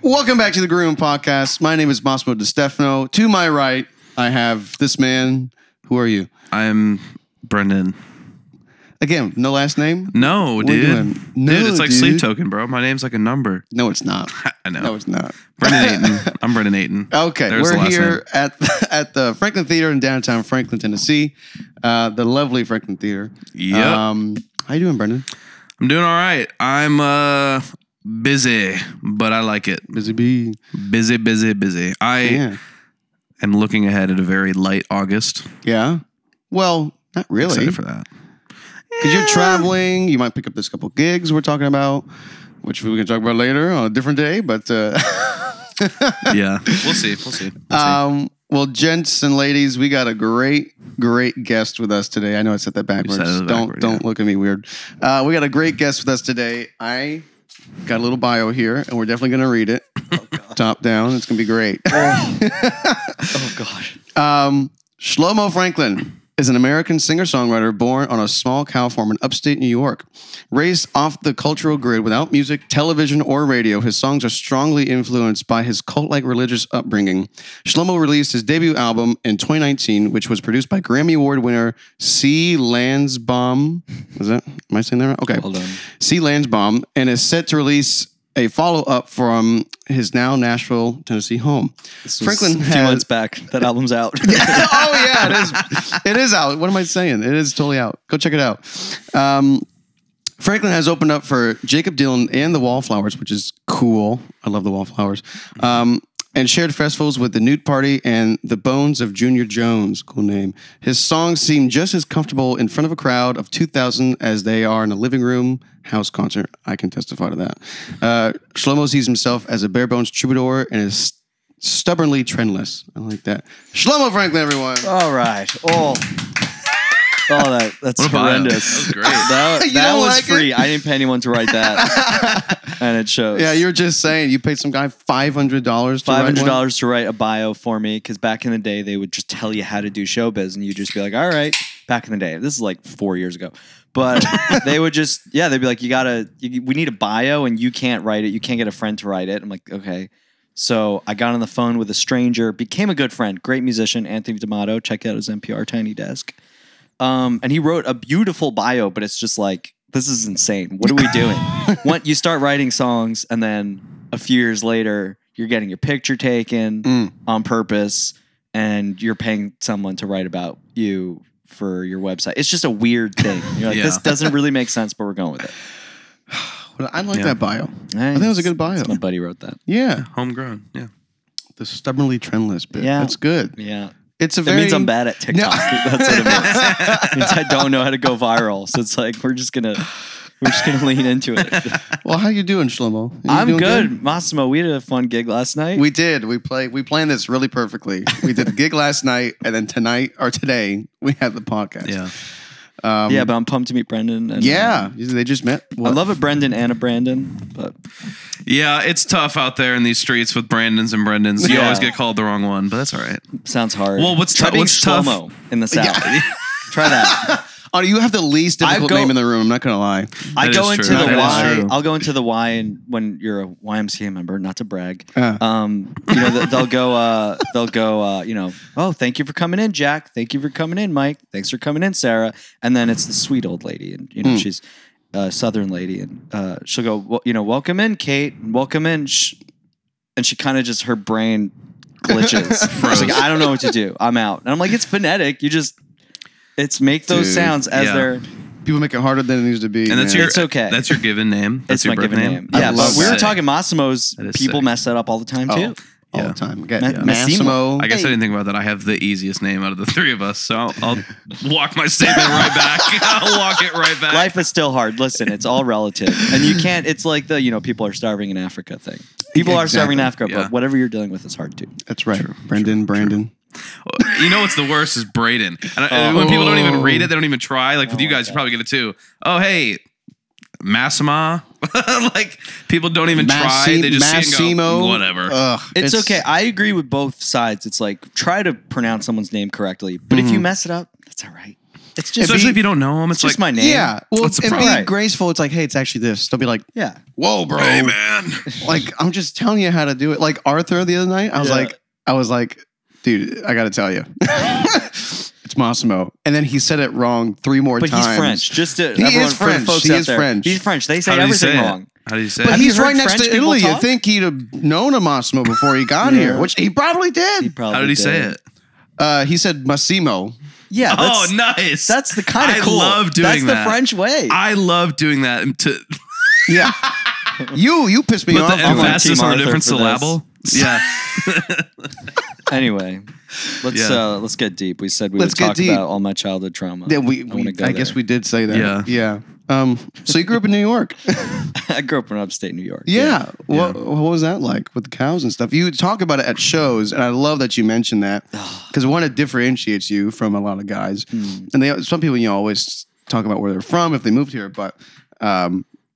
Welcome back to the Groom Podcast. My name is Massimo Di Stefano. To my right, I have this man. Who are you? I'm Brendan. Again, no last name? No, What dude. are you doing? No, Dude, it's like dude. sleep token, bro. My name's like a number. No, it's not. I know. No, it's not. Brendan Ayton. I'm Brendan Ayton. Okay, There's the we're last here at the Franklin Theater in downtown Franklin, Tennessee. The lovely Franklin Theater. Yep. How you doing, Brendan? I'm doing all right. I'm busy, but I like it. Busy bee. Busy. I am looking ahead at a very light August. Yeah? Well, not really. Excited for that. Because you're traveling. You might pick up this couple gigs we're talking about, which we can talk about later on a different day. But Yeah, we'll see. well, gents and ladies, we got a great guest with us today. I know I said that backwards. Don't look at me weird. We got a great guest with us today. I got a little bio here, and we're definitely going to read it. Top down. It's going to be great. Oh, gosh. Shlomo Franklin is an American singer-songwriter born on a small cow farm in upstate New York. Raised off the cultural grid without music, television, or radio, his songs are strongly influenced by his cult-like religious upbringing. Shlomo released his debut album in 2019, which was produced by Grammy Award winner C. Lansbaum. Am I saying that right? Okay. Hold on. C. Lansbaum, and is set to release a follow-up from his now Nashville, Tennessee home. Franklin a few months back. That album's out. Oh yeah, it is. It is out. What am I saying? It is totally out. Go check it out. Franklin has opened up for Jacob Dylan and the Wallflowers, which is cool. I love the Wallflowers. And shared festivals with the Newt Party and the Bones of Junior Jones. Cool name. His songs seem just as comfortable in front of a crowd of 2,000 as they are in a living room house concert. I can testify to that. Shlomo sees himself as a bare-bones troubadour and is stubbornly trendless. I like that. Shlomo Franklin, everyone. All right. That's horrendous. That was great. That was like free. it? I didn't pay anyone to write that. And it shows. Yeah, you were just saying you paid some guy $500 $500 to write a bio for me, because back in the day they would just tell you how to do showbiz and you'd just be like, all right. Back in the day. This is like 4 years ago. But they would just, they'd be like, we need a bio and you can't write it. You can't get a friend to write it. I'm like, okay. So I got on the phone with a stranger, became a good friend, great musician, Anthony D'Amato. Check out his NPR Tiny Desk. And he wrote a beautiful bio, but it's just like, this is insane. What are we doing? You start writing songs, and then a few years later, you're getting your picture taken on purpose, and you're paying someone to write about you for your website. It's just a weird thing. You're like, this doesn't really make sense, but we're going with it. Well, I like that bio. Nice. I think it was a good bio. My buddy wrote that. Yeah. Homegrown. Yeah. The stubbornly trendless bit. Yeah. That's good. Yeah. It means I'm bad at TikTok. That's what it means. It means I don't know how to go viral. So it's like we're just gonna lean into it. Well, how you doing, Shlomo? I'm good. Massimo, we had a fun gig last night. We did. We planned this really perfectly. We did a gig last night, and then today we had the podcast. Yeah. But I'm pumped to meet Brendan. And, they just met. I love it, Brendan and a Brandon, but Yeah, it's tough out there in these streets with Brandons and Brendans. You always get called the wrong one, but that's all right. Sounds hard. Well, what's Try being tough? Shlomo in the South. Try that. Oh, you have the least difficult name in the room. I'm not gonna lie. I go into true. the That is Y. true. I'll go into the Y, and when you're a YMCA member, not to brag, they'll go, oh, thank you for coming in, Jack. Thank you for coming in, Mike. Thanks for coming in, Sarah. And then it's the sweet old lady, and she's a Southern lady, and she'll go, welcome in, Kate, and welcome in, and she kind of just her brain glitches. She's like, I don't know what to do. I'm out, and I'm like, it's phonetic. It's make those sounds as they're. People make it harder than it needs to be. And that's it's okay. That's your given name. That's It's your my given name. I Yeah, but love we were that. talking Massimo's. People sick. mess that up all the time too. All the time. Okay. Massimo. Massimo. I guess I didn't think about that. I have the easiest name out of the three of us, so I'll walk my statement right back. I'll walk it right back. Life is still hard. Listen, it's all relative, and you can't. It's like the people are starving in Africa thing. People are starving in Africa, but whatever you're dealing with is hard too. That's right. Brandon. You know what's the worst is Braden. And when people don't even read it, they don't even try. Like with you guys, you probably get it too. Oh, hey, Massima. Like people don't even try. They just see it and go, whatever. It's okay. I agree with both sides. It's like try to pronounce someone's name correctly, but if you mess it up, that's all right. It's just Especially if you don't know them, it's just like my name. Yeah. Well, What's the and problem? being graceful, it's like, hey, it's actually this. Don't be like, Yeah. whoa, bro. hey man. Like, I'm just telling you how to do it. Like Arthur the other night, I was like, dude, I got to tell you. It's Massimo. And then he said it wrong 3 more But times. he's French. Just to He everyone, is for the French. folks He out is there. French. He's French. They say How does he everything say it? wrong. How do you say But it? Have you he's right heard next French to people Italy. You talk? think he'd have known a Massimo before he got Yeah. here, which he probably did. He probably How did he say it? He said Massimo. Yeah. Oh, nice. That's the kind of I cool. love doing That's that. the French way. I love doing that. To Yeah. you pissed me put off. the doing that. emphasis Team on a Arthur different for this. syllable. Yeah. Anyway, let's get deep. We said we Let's would get talk deep. about all my childhood trauma. Yeah, I I guess we did say that. Yeah. Yeah. So you grew up in New York. I grew up in upstate New York. Yeah. What was that like with the cows and stuff? You talk about it at shows, and I love that you mentioned that because one, it differentiates you from a lot of guys. And some people, always talk about where they're from if they moved here, but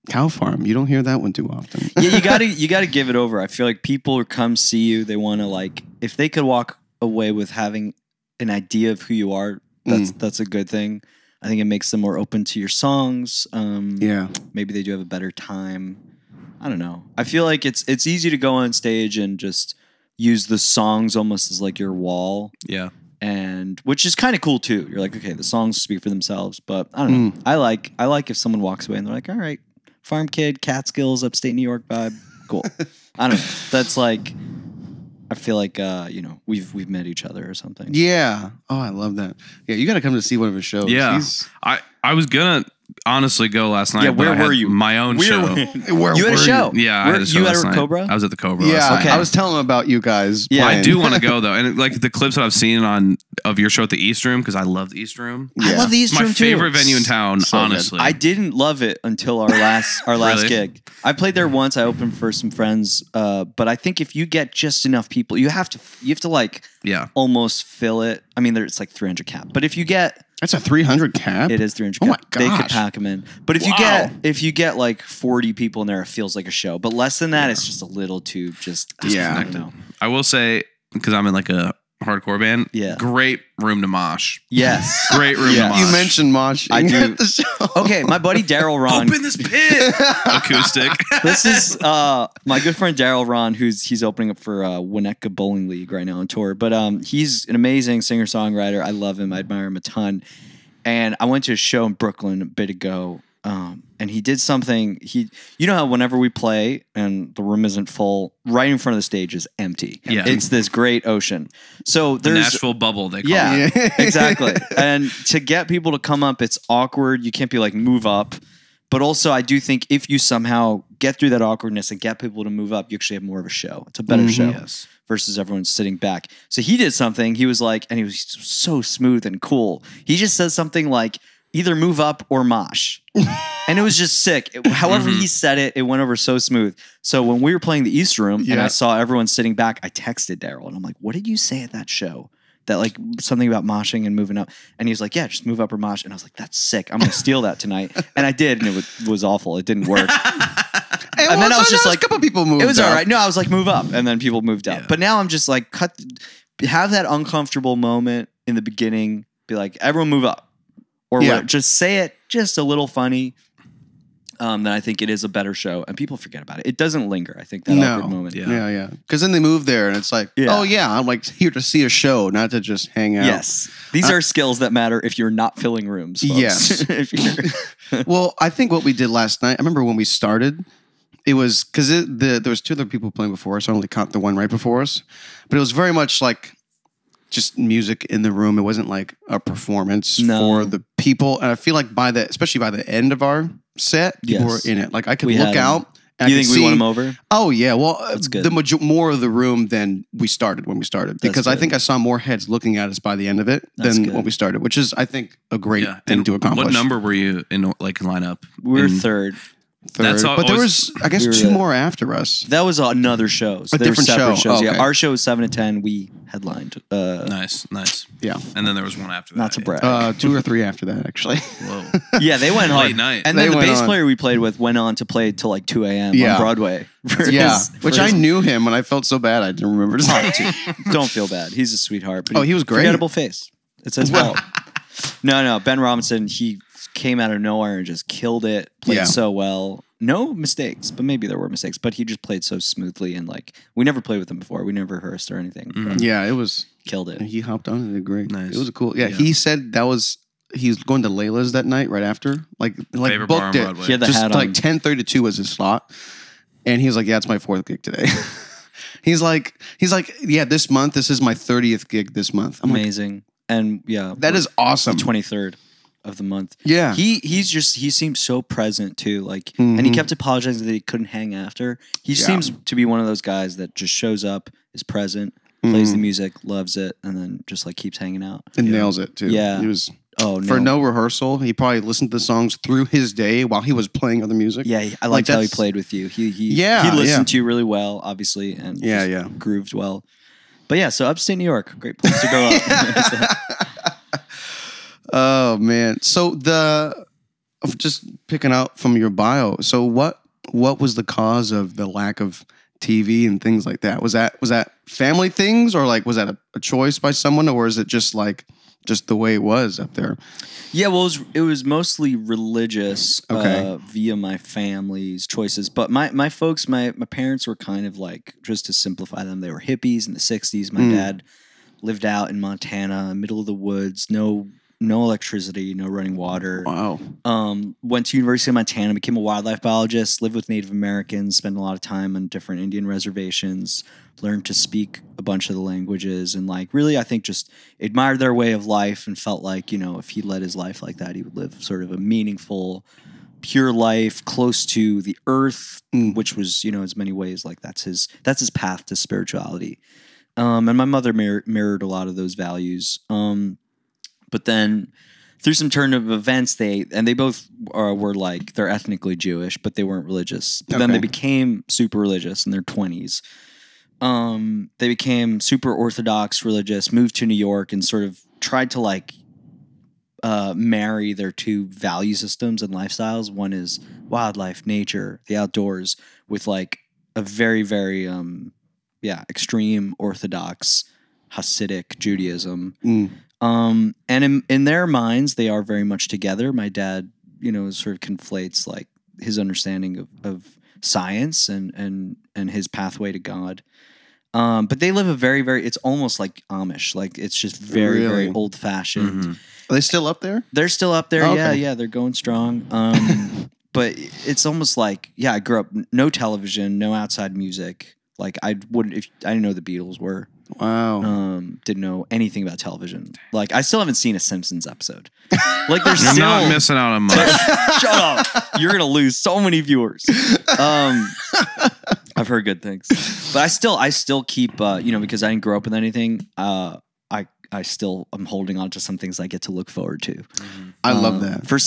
cow farm, you don't hear that one too often. Yeah, you gotta give it over. I feel like people who come see you, they want to like, if they could walk away with having an idea of who you are, that's a good thing. I think it makes them more open to your songs. Yeah. Maybe they do have a better time. I don't know. I feel like it's easy to go on stage and just use the songs almost as like your wall. Yeah. And which is kind of cool too. You're like, okay, the songs speak for themselves, but I don't know. I like if someone walks away and they're like, all right, farm kid, Catskills, upstate New York vibe. Cool. I don't know. That's like, I feel like we've met each other or something. Yeah. Oh, I love that. Yeah, you got to come to see one of his shows. Yeah. I was gonna honestly go last night. Yeah, but where I had were you? My own show. Where You had a were show. Yeah, I had a show You last had a night. Cobra? I was at the Cobra. Yeah, last night. I was telling him about you guys. Yeah. I playing. do want to go though, and like the clips that I've seen of your show at the East Room, because I love the East Room. I love the It's East my Room too. favorite venue in town, So good. honestly. I didn't love it until our last Really? gig. I played there once. I opened for some friends, but I think if you get just enough people, you have to like almost fill it. I mean, there's like 300 cap, but if you get That's a 300 cap? it is 300 Oh cap. my They could gosh. pack them in. But if you get like 40 people in there, it feels like a show. But less than that, it's just a little too just Yeah. I don't know. I will say, because I'm in like a hardcore band. Yeah. Great room to mosh. Yes. Great room Yeah. to mosh. You mentioned moshing I do. at the show. Okay, my buddy Daryl Ron. Open this pit. Acoustic. This is my good friend Daryl Ron, he's opening up for Winnetka Bowling League right now on tour. But he's an amazing singer-songwriter. I love him. I admire him a ton. And I went to a show in Brooklyn a bit ago, and he did something. You know how whenever we play and the room isn't full, right in front of the stage is empty. Yeah. It's this great ocean. So The there's Nashville bubble, they call it. yeah, exactly. And to get people to come up, it's awkward. You can't be like, move up. But also, I do think if you somehow get through that awkwardness and get people to move up, you actually have more of a show. It's a better show Yes. versus everyone sitting back. So he did something. He was like, and he was so smooth and cool. He just says something like, either move up or mosh. And it was just sick. However he said it, it went over so smooth. So when we were playing the East Room and I saw everyone sitting back, I texted Daryl and I'm like, what did you say at that show? That like something about moshing and moving up. And he was like, yeah, just move up or mosh. And I was like, that's sick. I'm going to steal that tonight. And I did. And it was awful. It didn't work. And then I was just like, a couple people moved. It was up. all right. No, I was like, move up. And then people moved up. Yeah. But now I'm just like, have that uncomfortable moment in the beginning. Be like, everyone move up. Or just say it just a little funny. Then I think it is a better show. And people forget about it. It doesn't linger. I think that awkward moment. Yeah. Because then they move there and it's like, oh yeah, I'm like here to see a show, not to just hang out. Yes. These are skills that matter if you're not filling rooms, folks. Yes. If you're- Well, I think what we did last night, I remember when we started, it was because there was two other people playing before us. I only caught the one right before us. But it was very much like just music in the room. It wasn't like a performance for the people. And I feel like especially by the end of our set, people were in it. Like I could look out. And You I think could we see, won them over? Oh yeah, well, That's good. more of the room than we started when we started because I good. think I saw more heads looking at us by the end of it That's than good. when we started, which is I think a great thing And to accomplish. What number were you in lineup? We were third. Third. That's But there was, I guess, we were two more after us. That was another show. So A they were different separate show. shows. Oh, Yeah, okay. our show was 7 to 10. We headlined. Nice. Yeah. And then there was one after that. Not to brag. 2 or 3 after that, actually. Whoa. Yeah, they went hard. Late night. And They then the went bass on. player we played with went on to play till like 2 a.m. Yeah. on Broadway. for Yeah, his- for which I his- knew him, and I felt so bad I didn't remember his name. Don't feel bad. He's a sweetheart. But Oh, he was great. Forgettable face. It's his fault. No. Ben Robinson, he came out of nowhere and just killed it. Played so well. No mistakes, but maybe there were mistakes. But he just played so smoothly, and like we never played with him before. We never rehearsed or anything. Yeah, it was killed it. He hopped on and did great. Nice. It was a cool. Yeah, he said that was. He was going to Layla's that night right after. Like Favorite bar on booked it. Broadway. He had the Just hat like on. 10:30 to 2 was his slot, and he was like, "Yeah, it's my 4th gig today." he's like, "Yeah, this month. This is my 30th gig this month." I'm Amazing. And yeah, like, that is awesome. the 23rd of the month. Yeah. He seems so present too. Like, and he kept apologizing that he couldn't hang after. He seems to be one of those guys that just shows up, is present, plays the music, loves it, and then just like keeps hanging out. and nails it too. Yeah. He was Oh no. for no rehearsal. He probably listened to the songs through his day while he was playing other music. Yeah, I liked how he that's- played with you. He Yeah, listened to you really well, obviously, and just grooved well. But yeah, so upstate New York, great place to grow up. Oh man. So just picking out from your bio. So what was the cause of the lack of TV and things like that? Was that family things, or like was that a choice by someone, or is it just the way it was up there? Yeah, well, it was mostly religious Okay. via my family's choices. But my folks, my parents were kind of like, just to simplify them, they were hippies in the 60s. My dad lived out in Montana, middle of the woods, no electricity, no running water. Wow. Went to University of Montana, became a wildlife biologist, lived with Native Americans, spent a lot of time on different Indian reservations, learned to speak a bunch of the languages, and like really, I think just admired their way of life and felt like, if he led his life like that, he would live sort of a meaningful, pure life close to the earth, which was, as many ways, like that's his path to spirituality. And my mother mirrored a lot of those values. But then through some turn of events, they both were like, they're ethnically Jewish, but they weren't religious. But then they became super religious in their 20s. They became super Orthodox religious, moved to New York, and sort of tried to like marry their two value systems and lifestyles. One is wildlife, nature, the outdoors, with like a very, very extreme Orthodox Hasidic Judaism. And in their minds, they are very much together. My dad, sort of conflates like his understanding of science and his pathway to God. But they live a very, very, it's almost like Amish. Like it's just very, very old fashioned. Are they still up there? They're still up there. Oh, okay. Yeah. They're going strong. But it's almost like, I grew up, no television, no outside music. Like I didn't know the Beatles were. Wow. Didn't know anything about television. Like I still haven't seen a Simpsons episode. Like there's You're still not missing out on much. Shut up. You're gonna lose so many viewers. I've heard good things. But I still keep because I didn't grow up with anything, I still am holding on to some things I get to look forward to. I love that. For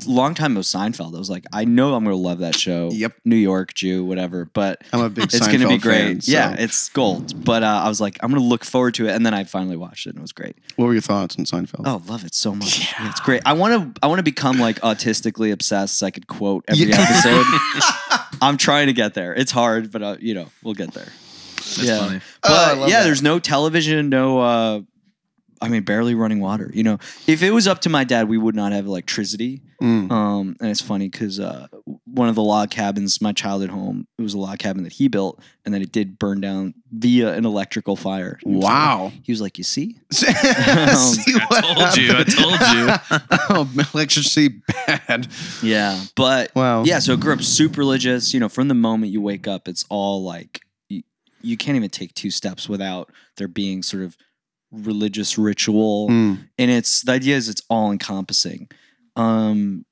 long time it was Seinfeld. I was like, I know I'm going to love that show. Yep. New York, Jew, whatever. But I'm a big it's going to be Seinfeld great. fan, so- Yeah, it's gold. But I was like, I'm going to look forward to it. And then I finally watched it and it was great. What were your thoughts on Seinfeld? Oh, love it so much. Yeah, it's great. I want to become like autistically obsessed so I could quote every episode. I'm trying to get there. It's hard, but we'll get there. That's funny. But I love that. there's no television, no barely running water. If it was up to my dad, we would not have electricity. And it's funny because one of the log cabins, my childhood home, it was a log cabin that he built, and then it did burn down via an electrical fire. Wow. He was like, "You see?" See what I told you. Oh, electricity bad. Yeah, but Wow. yeah. So I grew up super religious. From the moment you wake up, it's all like you can't even take two steps without there being sort of religious ritual, and the idea is it's all encompassing. So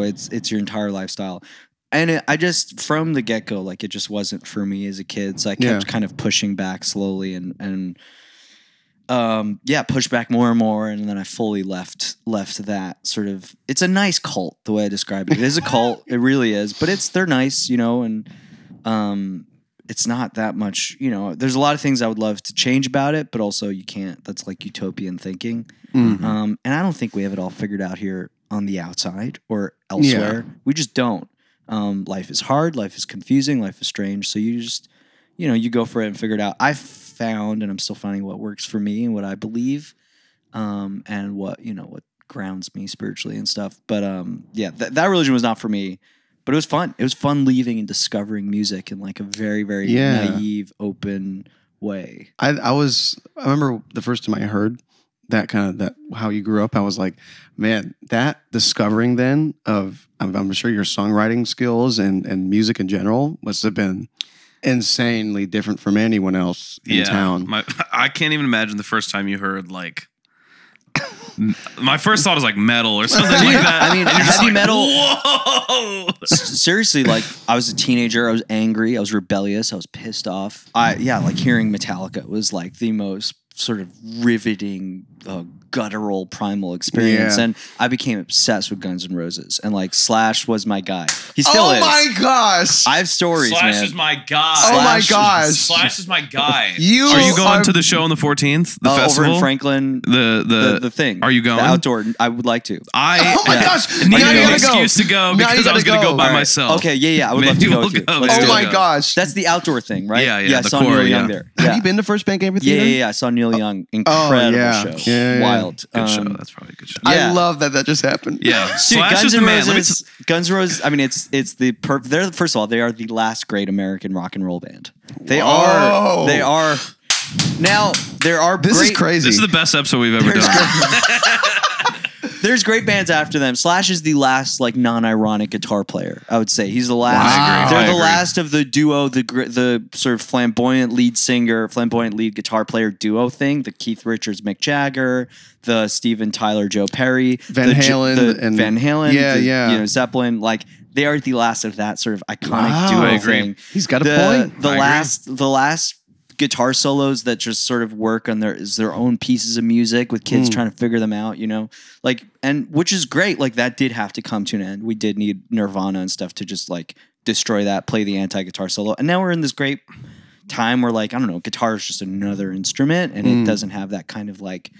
it's your entire lifestyle, and I just from the get go, like it just wasn't for me as a kid. So I kept kind of pushing back slowly and pushed back more and more, and then I fully left that sort of. It's a nice cult, the way I describe it. It is a cult, it really is, but they're nice, and it's not that much, there's a lot of things I would love to change about it, but also you can't. That's like utopian thinking. And I don't think we have it all figured out here on the outside or elsewhere. Yeah. We just don't. Life is hard. Life is confusing. Life is strange. So you just, you go for it and figure it out. I've found, and I'm still finding what works for me and what I believe. and what grounds me spiritually and stuff. But that religion was not for me. But it was fun. It was fun leaving and discovering music in like a very, very naive, open way. I remember the first time I heard that how you grew up, I was like, man, that discovering then of, I'm sure your songwriting skills and music in general must have been insanely different from anyone else in town. I can't even imagine the first time you heard like, my first thought was like metal or something like that. I mean, heavy metal. Whoa! Seriously, like I was a teenager. I was angry. I was rebellious. I was pissed off. Like hearing Metallica was like the most sort of riveting, guttural, primal experience. And I became obsessed with Guns N' Roses. And like Slash was my guy. He still is. Oh my gosh! I have stories. Slash is my guy. Oh my gosh! Slash is my guy. Are you going to the show on the 14th? The festival over in Franklin. The thing. Are you going? The outdoor. I would like to. Oh my gosh! Need an excuse to go because I was going to go by myself. Okay, yeah. I would love to go too. Oh my gosh! That's the outdoor thing, right? Yeah. I saw Neil Young there. Have you been to First Bank Amphitheater? Yeah. I saw Neil Young. Incredible show. Yeah. Wild. Good show. That's probably a good show. I love that just happened. Yeah. Dude, Slash is the man. Guns N' Roses. I mean, it's the they're first of all, they are the last great American rock and roll band. They are. Now there are. This is crazy. This is the best episode we've ever done. There's great bands after them. Slash is the last like non-ironic guitar player. I would say he's the last. Wow. They're the last of the duo, the sort of flamboyant lead singer, flamboyant lead guitar player duo thing. The Keith Richards, Mick Jagger, the Steven Tyler, Joe Perry, Van Halen, yeah, Zeppelin. Like they are the last of that sort of iconic duo thing. He's got a point. The last guitar solos that just sort of work on their own pieces of music with kids trying to figure them out, like, and which is great. Like that did have to come to an end. We did need Nirvana and stuff to just like destroy that, play the anti-guitar solo. And now we're in this great time where like, I don't know, guitar is just another instrument and it doesn't have that kind of like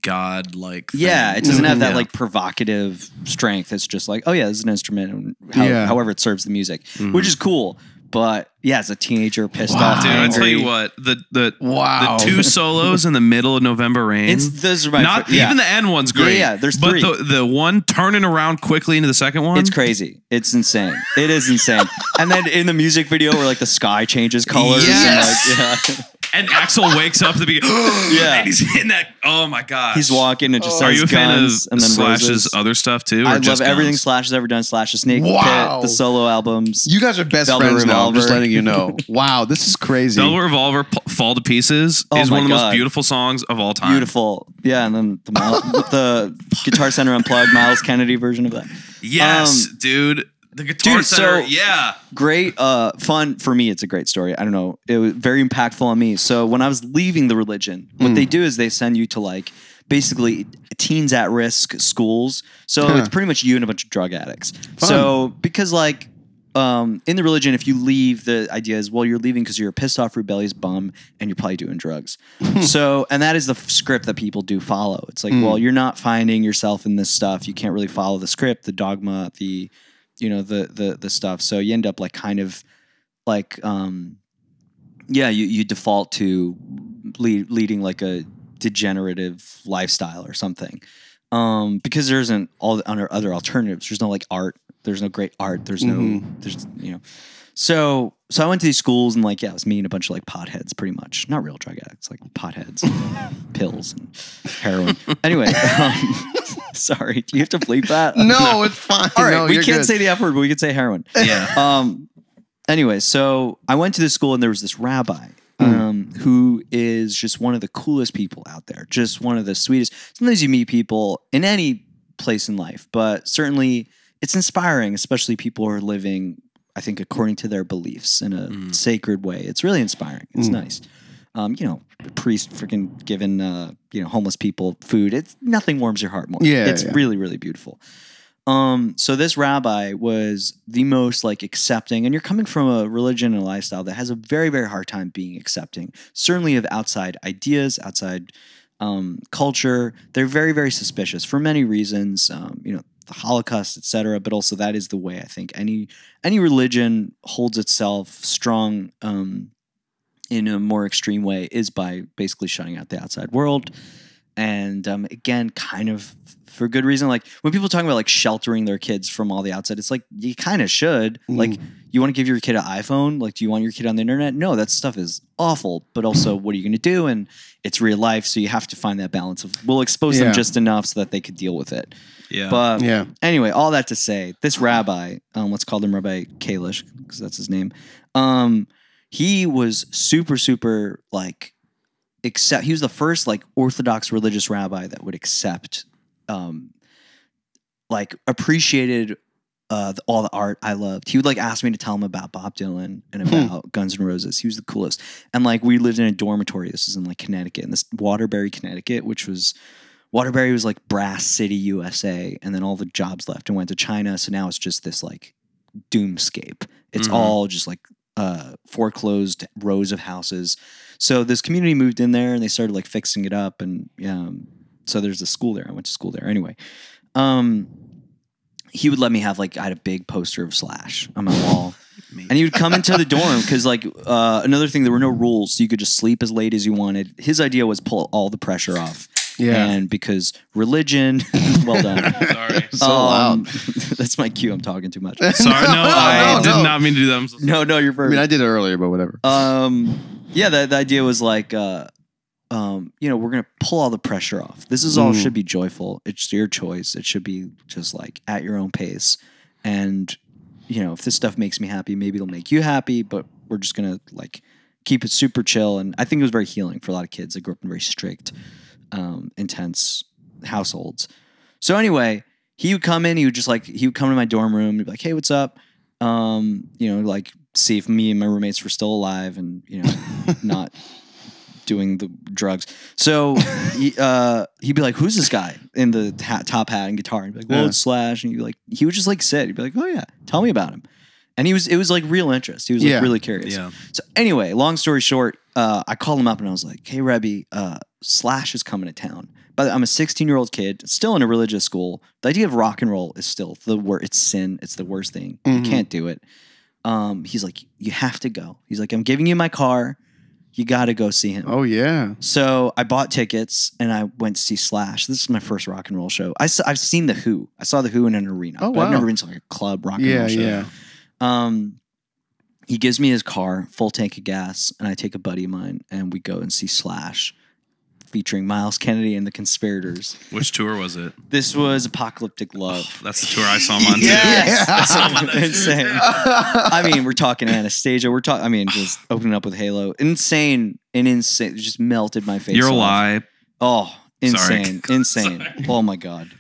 God-like thing. Yeah, it doesn't have that like provocative strength. It's just like, oh yeah, this is an instrument and however it serves the music, which is cool. But yeah, as a teenager, pissed off, dude. angry. I tell you what, the two solos in the middle of November Rain. Those are my even the end one's great. Yeah, there's but three. the one turning around quickly into the second one, it's crazy. It's insane. It is insane. And then in the music video where like the sky changes colors, and Axel wakes up at the beginning. And he's hitting that. Oh my god, he's walking and just says Are you a fan of and then Slash's Roses. Other stuff too? I or just love everything Guns? Slash has ever done. Slash, the Snake Pit, the solo albums. You guys are best Velvet friends now. I'm just Revolver. letting you know. Wow, this is crazy. Velvet Revolver, Fall to Pieces Oh is my one of the God. most beautiful songs of all time. Beautiful. Yeah, and then the Guitar Center Unplugged, Miles Kennedy version of that. Yes, dude. The Guitar Center, great, fun for me. It's a great story. I don't know. It was very impactful on me. So when I was leaving the religion, what they do is they send you to like basically teens at risk schools. So it's pretty much you and a bunch of drug addicts. Fun. So because like in the religion, if you leave, the idea is, well, you're leaving because you're a pissed off, rebellious bum and you're probably doing drugs. So, and that is the script that people do follow. It's like, well, you're not finding yourself in this stuff. You can't really follow the script, the dogma, the stuff. So you end up like kind of like, you default to leading like a degenerative lifestyle or something. Because there isn't all the other alternatives. There's no like art. There's no great art. There's So I went to these schools and like, it was me and a bunch of like potheads, pretty much. Not real drug addicts, like potheads, pills and heroin. Anyway, sorry, do you have to bleep that? No, it's fine. All right, No, we you're can't good. say the F word, but we can say heroin. Yeah. Anyway, so I went to this school and there was this rabbi who is just one of the coolest people out there. Just one of the sweetest. Sometimes you meet people in any place in life, but certainly it's inspiring, especially people who are living, I think, according to their beliefs in a sacred way. It's really inspiring. It's nice. A priest freaking giving, homeless people food. It's nothing warms your heart more. Yeah, It's really, really beautiful. So this rabbi was the most like accepting, and you're coming from a religion and a lifestyle that has a very, very hard time being accepting, certainly of outside ideas, outside culture. They're very, very suspicious for many reasons, the Holocaust, etc. But also that is the way I think any religion holds itself strong in a more extreme way is by basically shutting out the outside world. And again, kind of for good reason. Like when people talk about like sheltering their kids from all the outside, it's like you kind of should. Like you want to give your kid an iPhone? Like do you want your kid on the internet? No, that stuff is awful. But also, what are you going to do? And it's real life, so you have to find that balance of we'll expose them just enough so that they could deal with it. Yeah. But anyway, all that to say, this rabbi, let's call him Rabbi Kalish because that's his name. He was super like. He was the first like Orthodox religious rabbi that would accept, like appreciated all the art I loved. He would like ask me to tell him about Bob Dylan and about Guns N' Roses. He was the coolest. And like we lived in a dormitory. This was in like Connecticut, in this Waterbury, Connecticut, Waterbury was like Brass City, USA, and then all the jobs left and went to China. So now it's just this like doomscape. It's all just like foreclosed rows of houses. So this community moved in there and they started like fixing it up. And so there's a school there. I went to school there. Anyway, he would let me have like, I had a big poster of Slash on my wall. And he would come into the dorm because like another thing, there were no rules. So you could just sleep as late as you wanted. His idea was pull all the pressure off. Yeah. And because religion, well done. Sorry. So loud. That's my cue. I'm talking too much. Sorry. No, I did not mean to do that. I'm so sorry. No, you're perfect. I mean, I did it earlier, but whatever. Yeah, the idea was like, we're going to pull all the pressure off. This is all should be joyful. It's your choice. It should be just like at your own pace. And, if this stuff makes me happy, maybe it'll make you happy, but we're just going to like keep it super chill. And I think it was very healing for a lot of kids that grew up in very strict, intense households. So anyway, he would come in, he would come to my dorm room and be like, hey, what's up? Like see if me and my roommates were still alive and, not doing the drugs. So he'd be like, who's this guy in the top hat and guitar? And he'd be like, well, it's Slash. And he would just like sit. He'd be like, oh yeah, tell me about him. And it was like real interest. He was like really curious. Yeah. So anyway, long story short, I called him up and I was like, hey, Rebbe, Slash is coming to town. But I'm a 16-year-old kid, still in a religious school. The idea of rock and roll is still it's sin. It's the worst thing. You can't do it. He's like, you have to go. He's like, I'm giving you my car. You got to go see him. Oh, yeah. So I bought tickets and I went to see Slash. This is my first rock and roll show. I've seen The Who. I saw The Who in an arena. Oh, but wow. I've never been to like a club rock and roll show. Yeah. He gives me his car, full tank of gas, and I take a buddy of mine and we go and see Slash featuring Miles Kennedy and the Conspirators. Which tour was it? This was Apocalyptic Love. Oh, that's the tour I saw him on too. Yes. I saw him on that. Insane. I mean, we're talking Anastasia. Just opening up with Halo. Insane. It just melted my face. You're a off. lie. Oh, insane. Sorry. Insane. Sorry. Oh my God.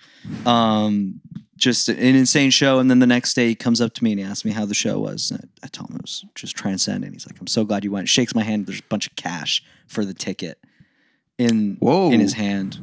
Just an insane show. And then the next day he comes up to me and he asks me how the show was. And I told him it was just transcendent. He's like, I'm so glad you went. Shakes my hand. There's a bunch of cash for the ticket in his hand.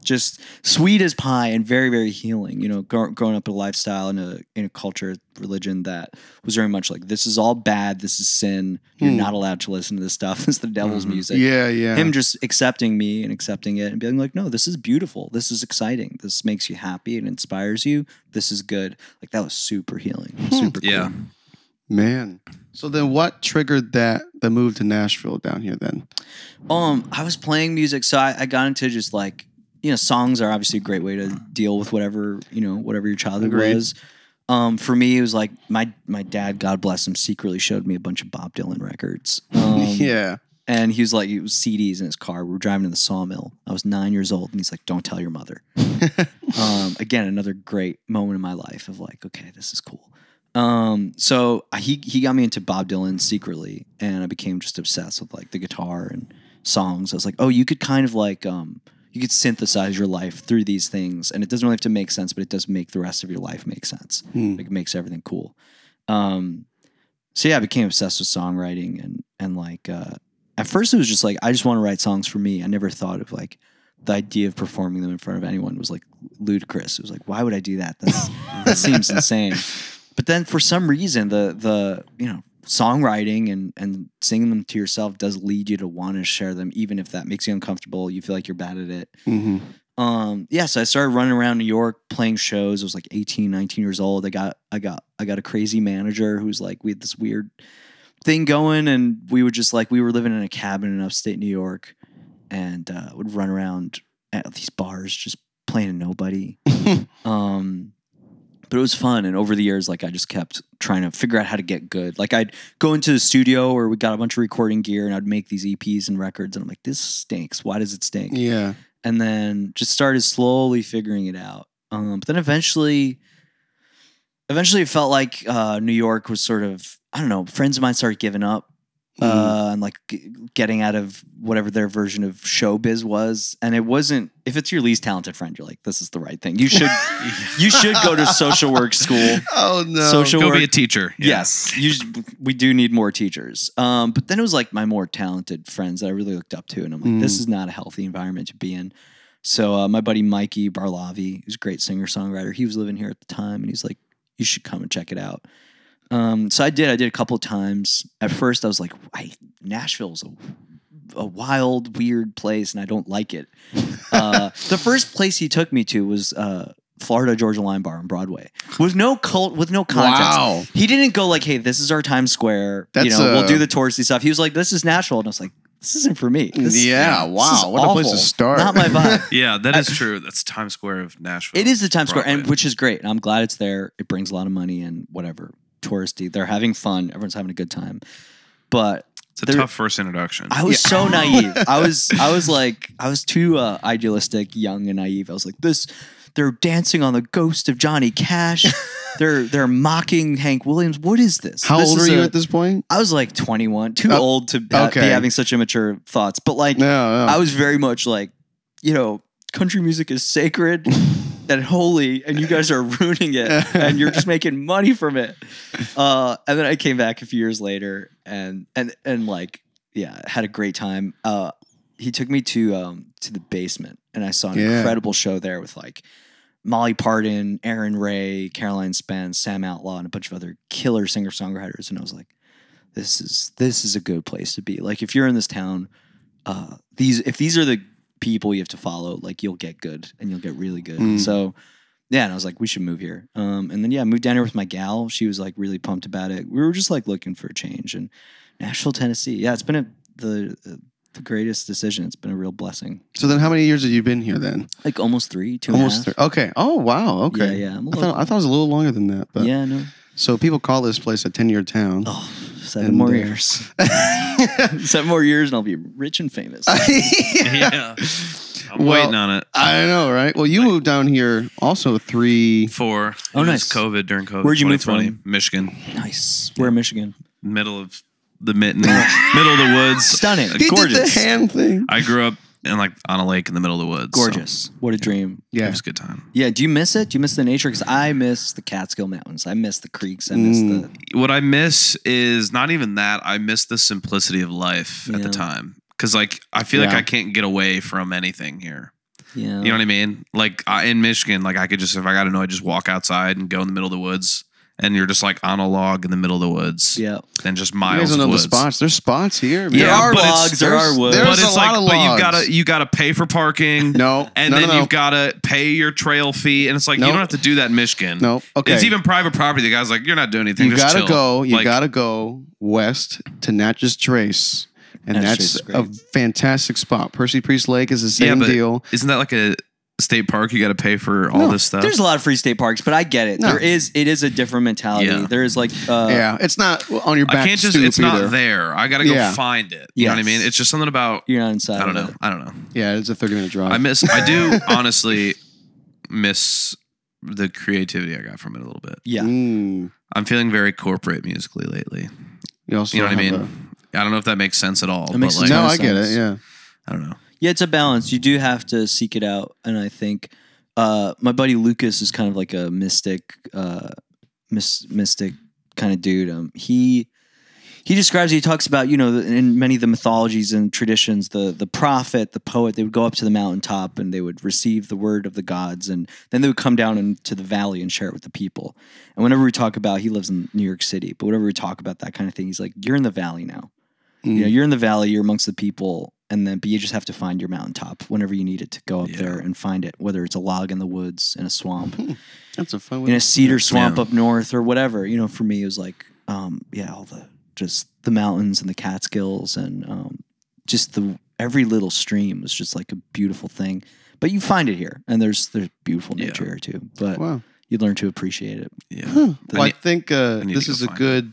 Just sweet as pie and very, very healing. Growing up in a lifestyle in a culture, religion that was very much like, this is all bad. This is sin. You're not allowed to listen to this stuff. It's the devil's music. Yeah. Him just accepting me and accepting it and being like, no, this is beautiful. This is exciting. This makes you happy and inspires you. This is good. Like that was super healing. Super cool. Yeah. Man. So then what triggered the move to Nashville down here then? I was playing music. So I got into just like, songs are obviously a great way to deal with whatever your childhood was. For me, it was like my dad, God bless him, secretly showed me a bunch of Bob Dylan records. Yeah. And he was like, it was CDs in his car. We were driving to the sawmill. I was 9 years old. And he's like, don't tell your mother. Again, another great moment in my life of like, okay, this is cool. So he got me into Bob Dylan secretly, and I became just obsessed with like the guitar and songs. I was like, oh, you could kind of like, you could synthesize your life through these things, and it doesn't really have to make sense, but it does make the rest of your life make sense. Like it makes everything cool. So yeah, I became obsessed with songwriting and like, at first it was just like, I just want to write songs for me. I never thought of like the idea of performing them in front of anyone was like ludicrous. It was like, why would I do that? That seems insane. But then for some reason, the songwriting and singing them to yourself does lead you to want to share them, even if that makes you uncomfortable. You feel like you're bad at it. So I started running around New York playing shows. I was like 18, 19 years old. I got a crazy manager who's like, we had this weird thing going, and we were living in a cabin in upstate New York, and would run around at these bars, just playing to nobody. But it was fun. And over the years, like I just kept trying to figure out how to get good. Like I'd go into the studio where we got a bunch of recording gear and I'd make these EPs and records. And I'm like, this stinks. Why does it stink? Yeah. And then just started slowly figuring it out. But then eventually it felt like New York was sort of, I don't know, friends of mine started giving up. And like getting out of whatever their version of showbiz was. And it wasn't, if it's your least talented friend, you're like, this is the right thing. You should go to social work school. Oh no. Social Go work. be a teacher. Yeah. Yes. We do need more teachers. But then it was like my more talented friends that I really looked up to. And I'm like, this is not a healthy environment to be in. So my buddy Mikey Barlavi, who's a great singer-songwriter, he was living here at the time. And he's like, you should come and check it out. So I did a couple of times. At first I was like, Nashville's a wild, weird place and I don't like it. The first place he took me to was Florida Georgia Line Bar on Broadway. With no context. Wow. He didn't go like, hey, this is our Times Square. We'll do the touristy stuff. He was like, this is Nashville. And I was like, this isn't for me. Wow. This is What a place to awful. start. Not my vibe. Yeah, that is true. That's Times Square of Nashville. It is the Times Square, Broadway. which is great. And I'm glad it's there. It brings a lot of money and whatever. Touristy. They're having fun. Everyone's having a good time. But It's a tough first introduction. I was so naive. I was too idealistic, young and naive. I was like, they're dancing on the ghost of Johnny Cash. They're mocking Hank Williams. What is this? How old are you at this point? I was like 21, too old to be having such immature thoughts. But like, No. I was very much like, country music is sacred and holy, and you guys are ruining it, and you're just making money from it. And then I came back a few years later, and like, yeah, had a great time. He took me to the basement, and I saw an incredible show there with like Molly Parton, Aaron Ray, Caroline Spence, Sam Outlaw, and a bunch of other killer singer-songwriters. And I was like, this is a good place to be. Like, if you're in this town, if these are the people you have to follow, like, you'll get good and you'll get really good. So yeah, and I was like, we should move here. And then I moved down here with my gal. She was like really pumped about it. We were just like looking for a change. And Nashville, Tennessee, yeah, it's been the greatest decision. It's been a real blessing. So then how many years have you been here then? Like almost 3, 2.5. 3. Okay. Oh, wow. Okay. Yeah. I thought it was a little longer than that. But yeah, no. So people call this place a 10-year town. Oh, 7 more years. 7 more years and I'll be rich and famous. Yeah. I'm waiting on it. I know, right? Well, you moved down here also 4. Oh, It was nice. COVID, during COVID. Where'd you move 2020, from? Michigan. Nice. Where in Michigan? Middle of the middle of the woods. Stunning. He Gorgeous. did the hand thing. I grew up on a lake in the middle of the woods. Gorgeous. What a dream. So Yeah. it was a good time. Yeah. Do you miss it? Do you miss the nature? Because I miss the Catskill Mountains. I miss the creeks. I miss the. What I miss is not even that. I miss the simplicity of life at Yeah. the time. Because like I feel like Yeah. I can't get away from anything here. Yeah. You know what I mean? Like in Michigan, like I could just, if I got to know, I just walk outside and go in the middle of the woods, and you're just like on a log in the middle of the woods. Yeah. And just You miles guys don't of know woods. the spots. There's spots here. Man. There are but it's- logs. There are woods. there's But a it's lot like, of but logs. you gotta pay for parking. No. And No, then no, no. you've gotta pay your trail fee, and it's like you Nope. don't have to do that in Michigan. No. Okay. It's even private property. The guy's like, you're not doing anything. You just gotta chill. go. You Like, gotta go west to Natchez Trace, and Natchez that's Trace is a great. fantastic spot. Percy Priest Lake is the yeah, same but deal. Isn't that like a state park? You got to pay for all No, this stuff. There's a lot of free state parks, but I get it. No. It is a different mentality. Yeah. There is like Yeah, it's not on your back. I can't just. stoop It's not either. there. I got to go Yeah. find it. You know what I Yes. mean? It's just something about. you're not inside. I don't of know. it. I don't know. Yeah, it's a 30-minute drive. I do honestly miss the creativity I got from it a little bit. Yeah. I'm feeling very corporate musically lately. You also You know what I have mean? I don't know if that makes sense at all. It makes but like, No, no I get it. sense. Yeah. I don't know. Yeah, it's a balance. You do have to seek it out, and I think my buddy Lucas is kind of like a mystic, mystic kind of dude. He describes. He talks about in many of the mythologies and traditions, the prophet, the poet, they would go up to the mountaintop and they would receive the word of the gods, and then they would come down into the valley and share it with the people. And whenever we talk about, he lives in New York City, but whenever we talk about that kind of thing, he's like, "You're in the valley now. You're in the valley. You're amongst the people." But you just have to find your mountaintop whenever you need it to go up there and find it, whether it's a log in the woods, in a swamp, That's a fun in a cedar swamp Yeah. up north, or whatever. For me, it was like, all the mountains and the Catskills, and just every little stream was just like a beautiful thing. But you find it here, and there's beautiful nature here too. But you learn to appreciate it. Yeah. Well, I think this is a good.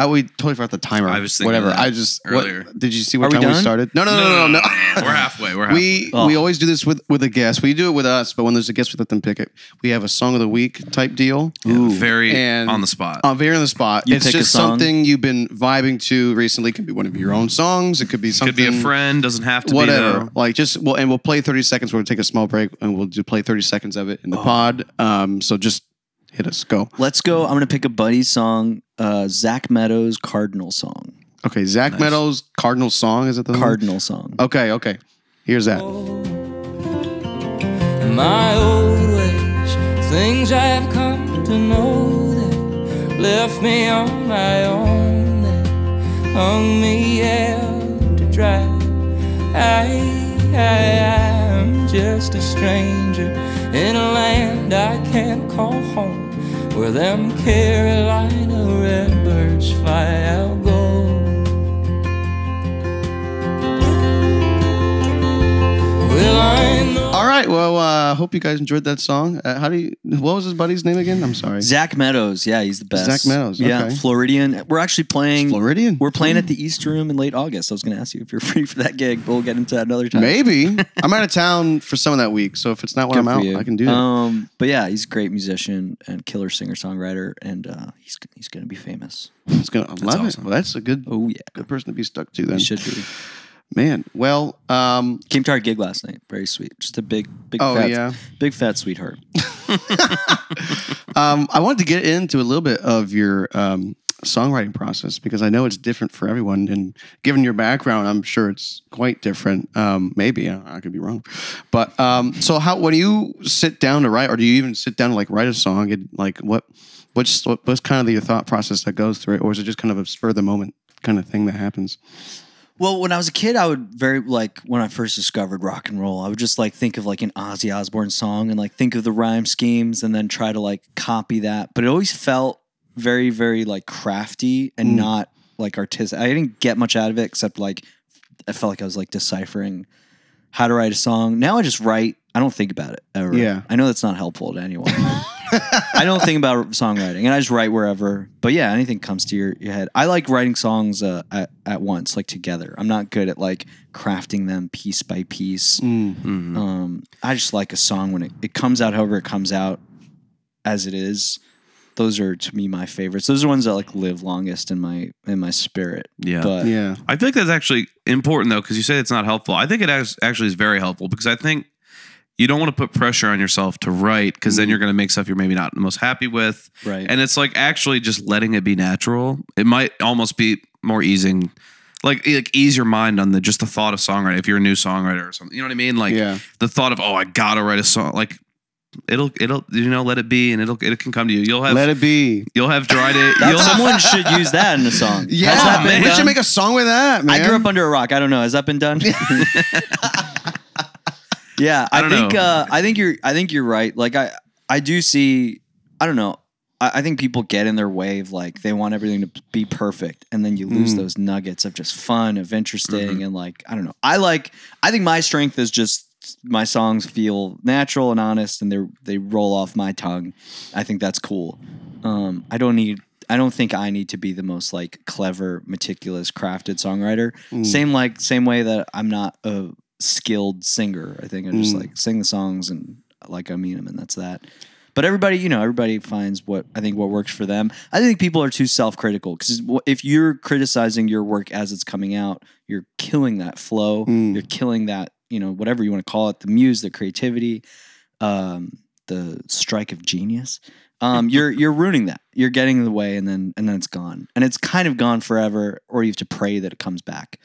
We totally forgot the timer. I was thinking whatever. that I just earlier. Did you see what Are we time we done? started? No. We're halfway. We're halfway. We always do this with a guest. We do it with us, but when there's a guest, we let them pick it. We have a song of the week type deal. Yeah, very And- on the spot. Very on the spot. You It's pick a just song. something you've been vibing to recently. It could be one of your own songs. It could be something. Could be a friend. Doesn't have to Whatever. be though. Like and we'll play 30 seconds. We're gonna take a small break and we'll play 30 seconds of it in the pod. So just hit us. Go. Let's go. I'm gonna pick a buddy song. Zach Meadows, Cardinal song. Okay, Zach Meadows, Cardinal song. Is it the Cardinal song. Okay. Here's that. My old ways, things I've come to know that left me on my own, that hung me out to dry. I'm just a stranger in a land I can't call home, where them Carolina redbirds fly. I'll go. Well, I know. All right. Well, hope you guys enjoyed that song. What was his buddy's name again? I'm sorry. Zach Meadows. Yeah, he's the best. Zach Meadows, Yeah, okay. Floridian. We're actually playing. Floridian? We're playing at the East Room in late August. I was going to ask you if you're free for that gig, but we'll get into that another time. Maybe. I'm out of town for some of that week, so if it's not when Good I'm for out, you. I can do that. But yeah, he's a great musician and killer singer-songwriter, and he's going to be famous. I love awesome. it. Well, that's a good Oh yeah, good person to be stuck to then. he should be. Man, well, Came to our gig last night. Very sweet. Just a big Oh, fat, yeah. big fat sweetheart. I wanted to get into a little bit of your songwriting process because I know it's different for everyone, and given your background, I'm sure it's quite different. Maybe I could be wrong, but so when do you sit down to write, or do you even sit down to like write a song? And like what's kind of your thought process that goes through it, or is it just kind of a spur of the moment kind of thing that happens? Well, when I was a kid, I would when I first discovered rock and roll, I would just like think of like an Ozzy Osbourne song and like think of the rhyme schemes and then try to like copy that. But it always felt very, very like crafty and not like artistic. I didn't get much out of it except like I felt like I was like deciphering how to write a song. Now I just write. I don't think about it ever. Yeah. I know that's not helpful to anyone. I don't think about songwriting, and I just write wherever. But yeah, anything comes to your head. I like writing songs at once, like together. I'm not good at like crafting them piece by piece. I just like a song when it comes out however it comes out as it is. Those are to me my favorites. Those are ones that like live longest in my spirit. Yeah. But Yeah. I think that's actually important though, because you say it's not helpful. I think it actually is very helpful because I think you don't want to put pressure on yourself to write because then you're going to make stuff you're maybe not the most happy with. Right. And it's like actually just letting it be natural. It might almost be more easing, like ease your mind on just the thought of songwriting. If you're a new songwriter or something, you know what I mean? Like the thought of, I gotta write a song. Like it'll let it be, and it can come to you. You'll have Let it be. You'll have tried it. someone should use that in a song. Yeah, Has that been we done? should make a song with that, man. I grew up under a rock. I don't know. Has that been done? Yeah, I think you're right. Like I do see. I don't know. I think people get in their way of like they want everything to be perfect, and then you lose those nuggets of just fun, of interesting, and like I don't know. I think my strength is just my songs feel natural and honest, and they roll off my tongue. I think that's cool. I don't think I need to be the most like clever, meticulous, crafted songwriter. Same way that I'm not a skilled singer. I think I just like sing the songs and like I mean them, and that's that. But everybody finds what works for them. I think people are too self-critical because if you're criticizing your work as it's coming out, you're killing that flow. You're killing that, whatever you want to call it, the muse, the creativity, the strike of genius. You're ruining that. You're getting in the way, and then it's gone, and it's kind of gone forever, or you have to pray that it comes back.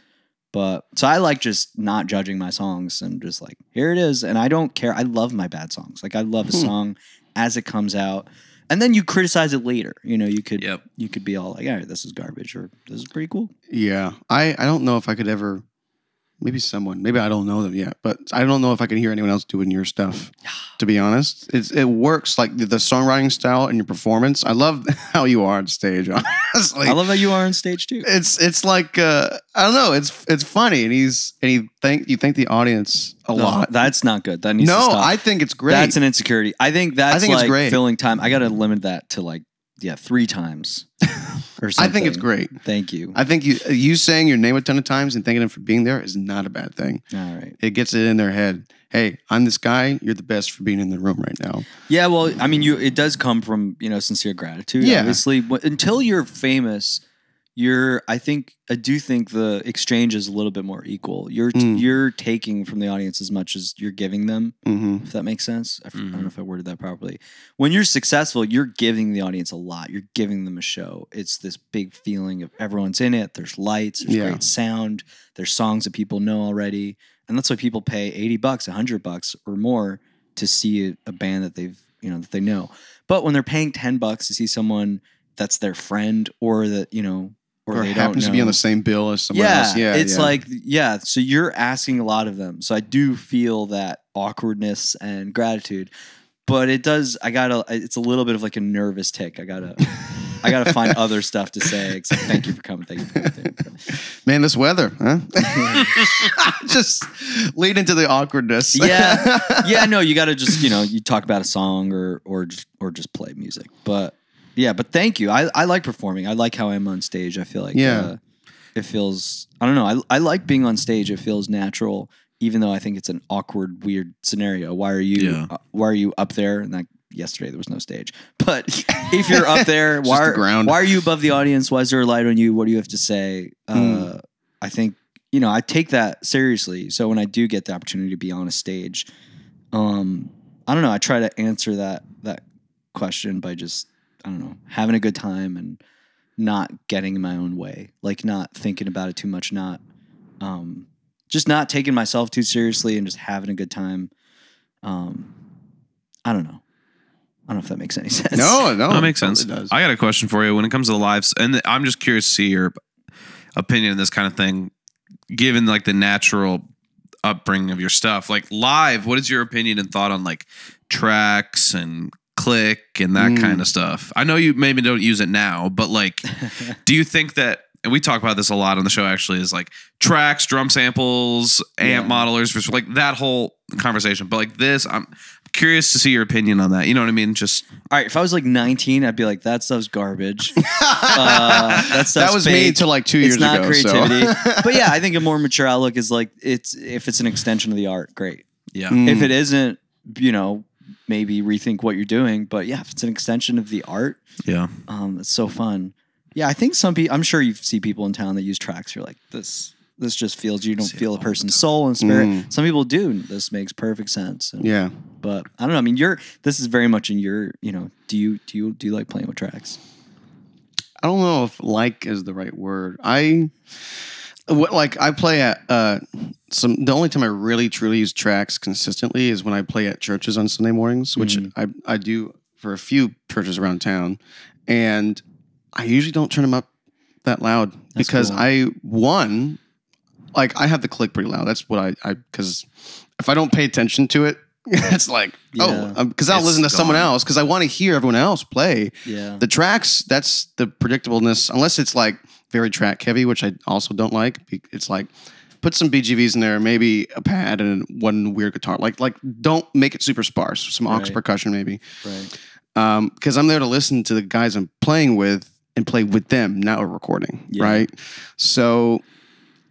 But so I like just not judging my songs and just like, here it is. And I don't care. I love my bad songs. Like I love a song as it comes out. And then you criticize it later. You could be all like, all right, this is garbage, or this is pretty cool. Yeah. I don't know if I could ever maybe someone. Maybe I don't know them yet, but I don't know if I can hear anyone else doing your stuff. To be honest, it works like the songwriting style and your performance. I love how you are on stage. Honestly, I love how you are on stage too. It's like I don't know. It's funny, and you thank the audience a lot. That's not good. That needs to stop. I think it's great. That's an insecurity. I think it's like great. Filling time. I got to limit that to like 3 times. Or something. I think it's great. Thank you. I think you saying your name a ton of times and thanking them for being there is not a bad thing. All right. It gets it in their head. Hey, I'm this guy. You're the best for being in the room right now. Yeah, well, I mean, it does come from, sincere gratitude. Yeah. Obviously, until you're famous, I do think the exchange is a little bit more equal. You're taking from the audience as much as you're giving them, if that makes sense. I don't know if I worded that properly. When you're successful, you're giving the audience a lot. You're giving them a show. It's this big feeling of everyone's in it. There's lights. There's great sound. There's songs that people know already. And that's why people pay $80, $100 or more to see a band that that they know. But when they're paying $10 to see someone that's their friend or that, or they happens to be on the same bill as someone else. Yeah, it's like, so you're asking a lot of them. So I do feel that awkwardness and gratitude, but it's a little bit of like a nervous tick. I gotta find other stuff to say except thank you for coming. Thank you for coming. Man, this weather, huh? Just lead into the awkwardness. Yeah, no, you gotta just, you talk about a song or just play music. But yeah, but thank you. I like performing. I like how I'm on stage. I feel like it feels, I don't know. I like being on stage. It feels natural, even though I think it's an awkward, weird scenario. Why are you up there? And yesterday there was no stage. But if you're up there, why are you above the audience? Why is there a light on you? What do you have to say? I think, I take that seriously. So when I do get the opportunity to be on a stage, I don't know. I try to answer that question by just, I don't know, having a good time and not getting in my own way, like not thinking about it too much, just not taking myself too seriously and just having a good time. I don't know. I don't know if that makes any sense. No, that makes sense. Does. I got a question for you when it comes to the lives, and I'm just curious to see your opinion on this kind of thing, given like the natural upbringing of your stuff. Like live, what is your opinion and thought on like tracks and click and that kind of stuff? I know you maybe don't use it now, but like, do you think that, and we talk about this a lot on the show actually, is like tracks, drum samples, amp modelers, like that whole conversation. But like this, I'm curious to see your opinion on that. You know what I mean? Just all right. If I was like 19, I'd be like, that stuff's garbage. That was me until like 2 years ago. It's not creativity. But yeah, I think a more mature outlook is like, if it's an extension of the art, great. Yeah. If it isn't, maybe rethink what you're doing. But yeah, if it's an extension of the art, it's so fun. Yeah, I think some people, I'm sure you see people in town that use tracks. You're like, this just feels, you don't feel a person's soul and spirit. Some people do. This makes perfect sense. And, but I don't know. I mean, this is very much in your, do you like playing with tracks? I don't know if like is the right word. I play at the only time I really truly use tracks consistently is when I play at churches on Sunday mornings, which I do for a few churches around town, and I usually don't turn them up that loud. That's because cool. I have the click pretty loud. That's what because if I don't pay attention to it, it's like, because I'll listen to someone else because I want to hear everyone else play. Yeah. The tracks, that's the predictableness, unless it's like very track heavy, which I also don't like. It's like, put some BGVs in there, maybe a pad and one weird guitar. Like don't make it super sparse. Some aux percussion maybe. Right. Because I'm there to listen to the guys I'm playing with and play with them, not a recording. Yeah. Right. So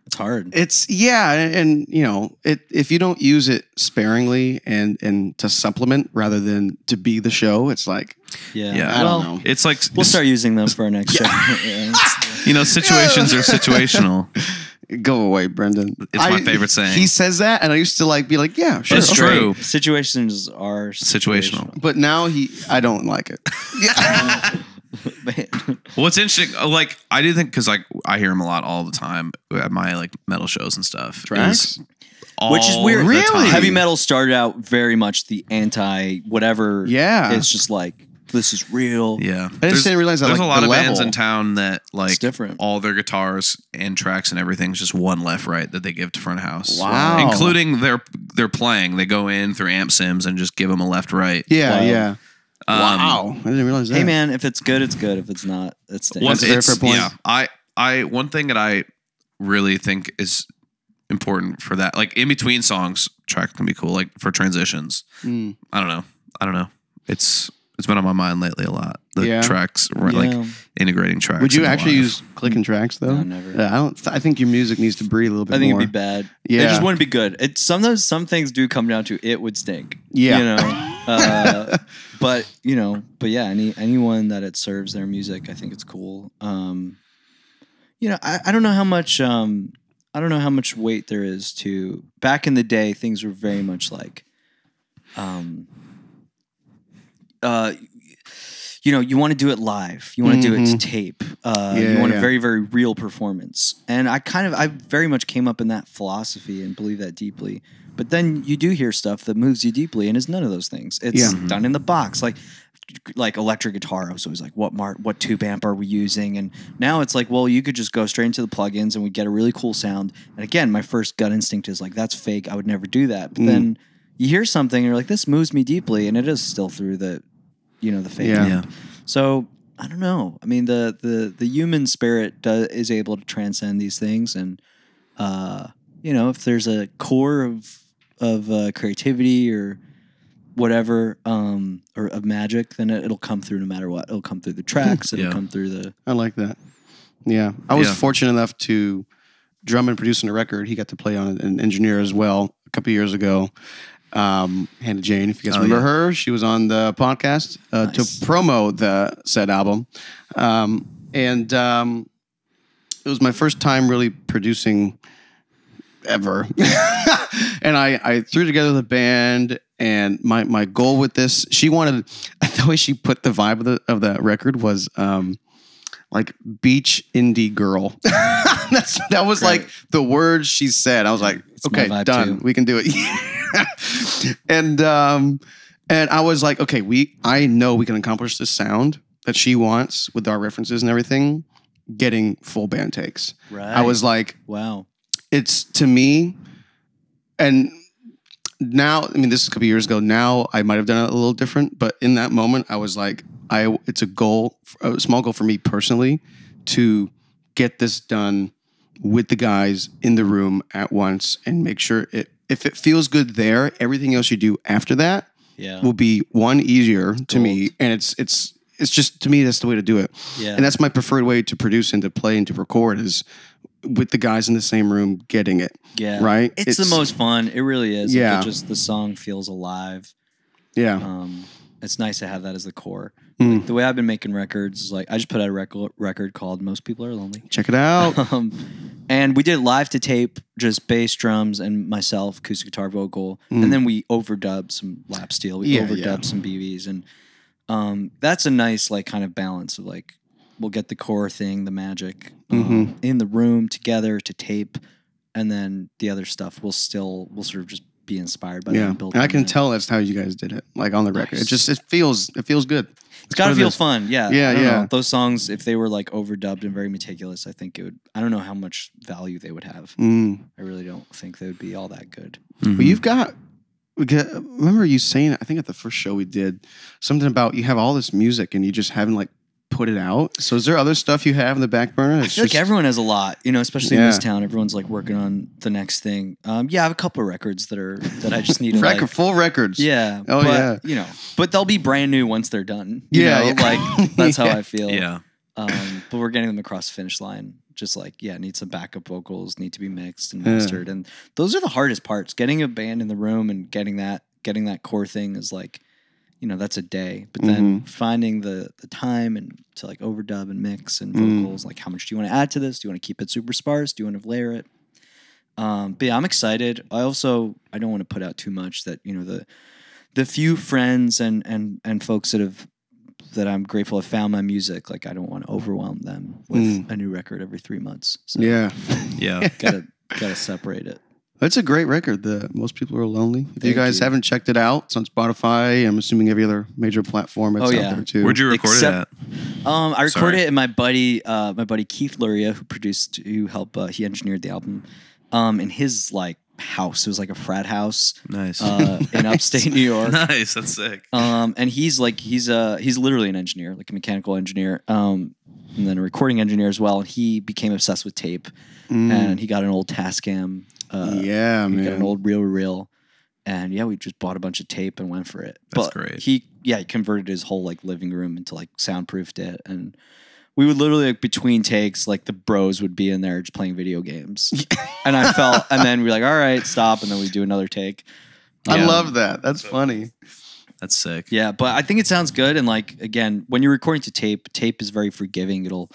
it's hard. And if you don't use it sparingly and to supplement rather than to be the show, it's like, I don't know. It's like we'll start using them for our next show. Situations are situational. Go away, Brendan. It's my favorite saying. He says that, and I used to be like, yeah, sure. It's true. Situations are situational. But now I don't like it. What's interesting, I do think, because I hear him a lot all the time at my metal shows and stuff. Tracks? Which is weird. Really? Heavy metal started out very much the anti whatever. Yeah. It's just like this is real. Yeah, I just didn't realize that. There's like, a lot the of level. bands in town that like It's different. all their guitars and tracks and everything's just one left right that they give to front of house. Wow. Including their playing. They go in through amp sims and just give them a left right. Yeah, Wow. yeah. Wow, I didn't realize that. Hey man, if it's good, it's good. If it's not, it's That's a very fair point. Yeah, I one thing that I really think is important for that, like in between songs, track can be cool. Like for transitions, I don't know. It's been on my mind lately a lot. The tracks, like integrating tracks. Would you into actually live. use clicking tracks though? No, never. Yeah, I think your music needs to breathe a little bit I think more. it'd be bad. Yeah. It just wouldn't be good. It sometimes some things do come down to it would stink. Yeah. You know. But yeah, anyone that it serves their music, I think it's cool. You know, I don't know how much weight there is to back in the day. Things were very much like, you know, you want to do it live. You want to do it to tape. You want a very, very real performance. And I very much came up in that philosophy and believe that deeply. But then you do hear stuff that moves you deeply and is none of those things. It's done in the box. Like electric guitar, I was always like, what tube amp are we using? And now it's like, well, you could just go straight into the plugins and we get a really cool sound. And again, my first gut instinct is like, that's fake. I would never do that. But then you hear something and you're like, this moves me deeply, and it is still through the fake amp. So I don't know. I mean, the human spirit is able to transcend these things, and you know, if there's a core of creativity or whatever, or of magic, then it'll come through no matter what. It'll come through the tracks. It'll come through the. I like that. Yeah, I was fortunate enough to drum and produce on a record. He got to play on it and engineer as well a couple of years ago. Hannah Jane, if you guys remember her, she was on the podcast to promo the said album, and it was my first time really producing ever. And I threw together the band, and my goal with this, she wanted, the way she put the vibe of the record was like beach indie girl. That was like the words she said. I was like, okay, done. We can do it. And I was like, okay, I know we can accomplish this sound that she wants with our references and everything, getting full band takes. Right. I was like, wow. It's to me, and now, I mean, this is a couple years ago. Now I might have done it a little different, but in that moment, I was like, it's a goal, a small goal for me personally, to get this done with the guys in the room at once and make sure if it feels good there, everything else you do after that will be easier to me, and it's just, to me, that's the way to do it. Yeah. And that's my preferred way to produce and to play and to record, is with the guys in the same room getting it. Yeah. Right? It's the most fun. It really is. Yeah. The song feels alive. Yeah. It's nice to have that as the core. Like, the way I've been making records is like, I just put out a record called Most People Are Lonely. Check it out. And we did it live to tape, just bass, drums, and myself, acoustic guitar, vocal. And then we overdubbed some lap steel. We overdubbed some BBs. And that's a nice like kind of balance of like, we'll get the core thing, the magic, in the room together to tape, and then the other stuff we'll sort of just be inspired by. Yeah, and I can tell that's how you guys did it, like on the record. It feels good. It's gotta feel fun. Yeah, yeah. Those songs, if they were like overdubbed and very meticulous, I think it would. I don't know how much value they would have. I really don't think they would be all that good. But you've got. Remember you saying, I think at the first show we did, something about you have all this music and you just haven't like put it out. So is there other stuff you have in the back burner? I feel like everyone has a lot, you know, especially in this town. Everyone's like working on the next thing. I have a couple of records that I just need to full records. Yeah. Oh, but, you know, but they'll be brand new once they're done. You know? Like that's how I feel. Yeah. But we're getting them across the finish line. Just like, need some backup vocals, need to be mixed and mastered. And those are the hardest parts. Getting a band in the room and getting that core thing is like, you know, that's a day. But then finding the time and to like overdub and mix and vocals, like how much do you want to add to this? Do you want to keep it super sparse? Do you want to layer it? But yeah, I'm excited. I don't want to put out too much that, you know, the few friends and folks that I'm grateful have found my music. Like I don't want to overwhelm them with a new record every 3 months. So yeah. gotta separate it. It's a great record. Most people are lonely. If you Thank guys you. haven't checked it out, it's on Spotify. I'm assuming every other major platform. It's out there too. Where'd you record it at? I recorded it in my buddy Keith Luria, who helped. He engineered the album. In his like house. It was like a frat house. Nice. In upstate New York. Nice. That's sick. And he's literally an engineer, like a mechanical engineer. And then a recording engineer as well. And he became obsessed with tape. And he got an old Tascam. He got an old reel. And yeah, we just bought a bunch of tape and went for it. That's great. He converted his whole like living room into like soundproofed it. And we would literally like between takes, like the bros would be in there just playing video games. And then we're like, all right, stop. And then we do another take. I love that. That's funny. That's sick. Yeah, but I think it sounds good. And like, again, when you're recording to tape is very forgiving. It'll,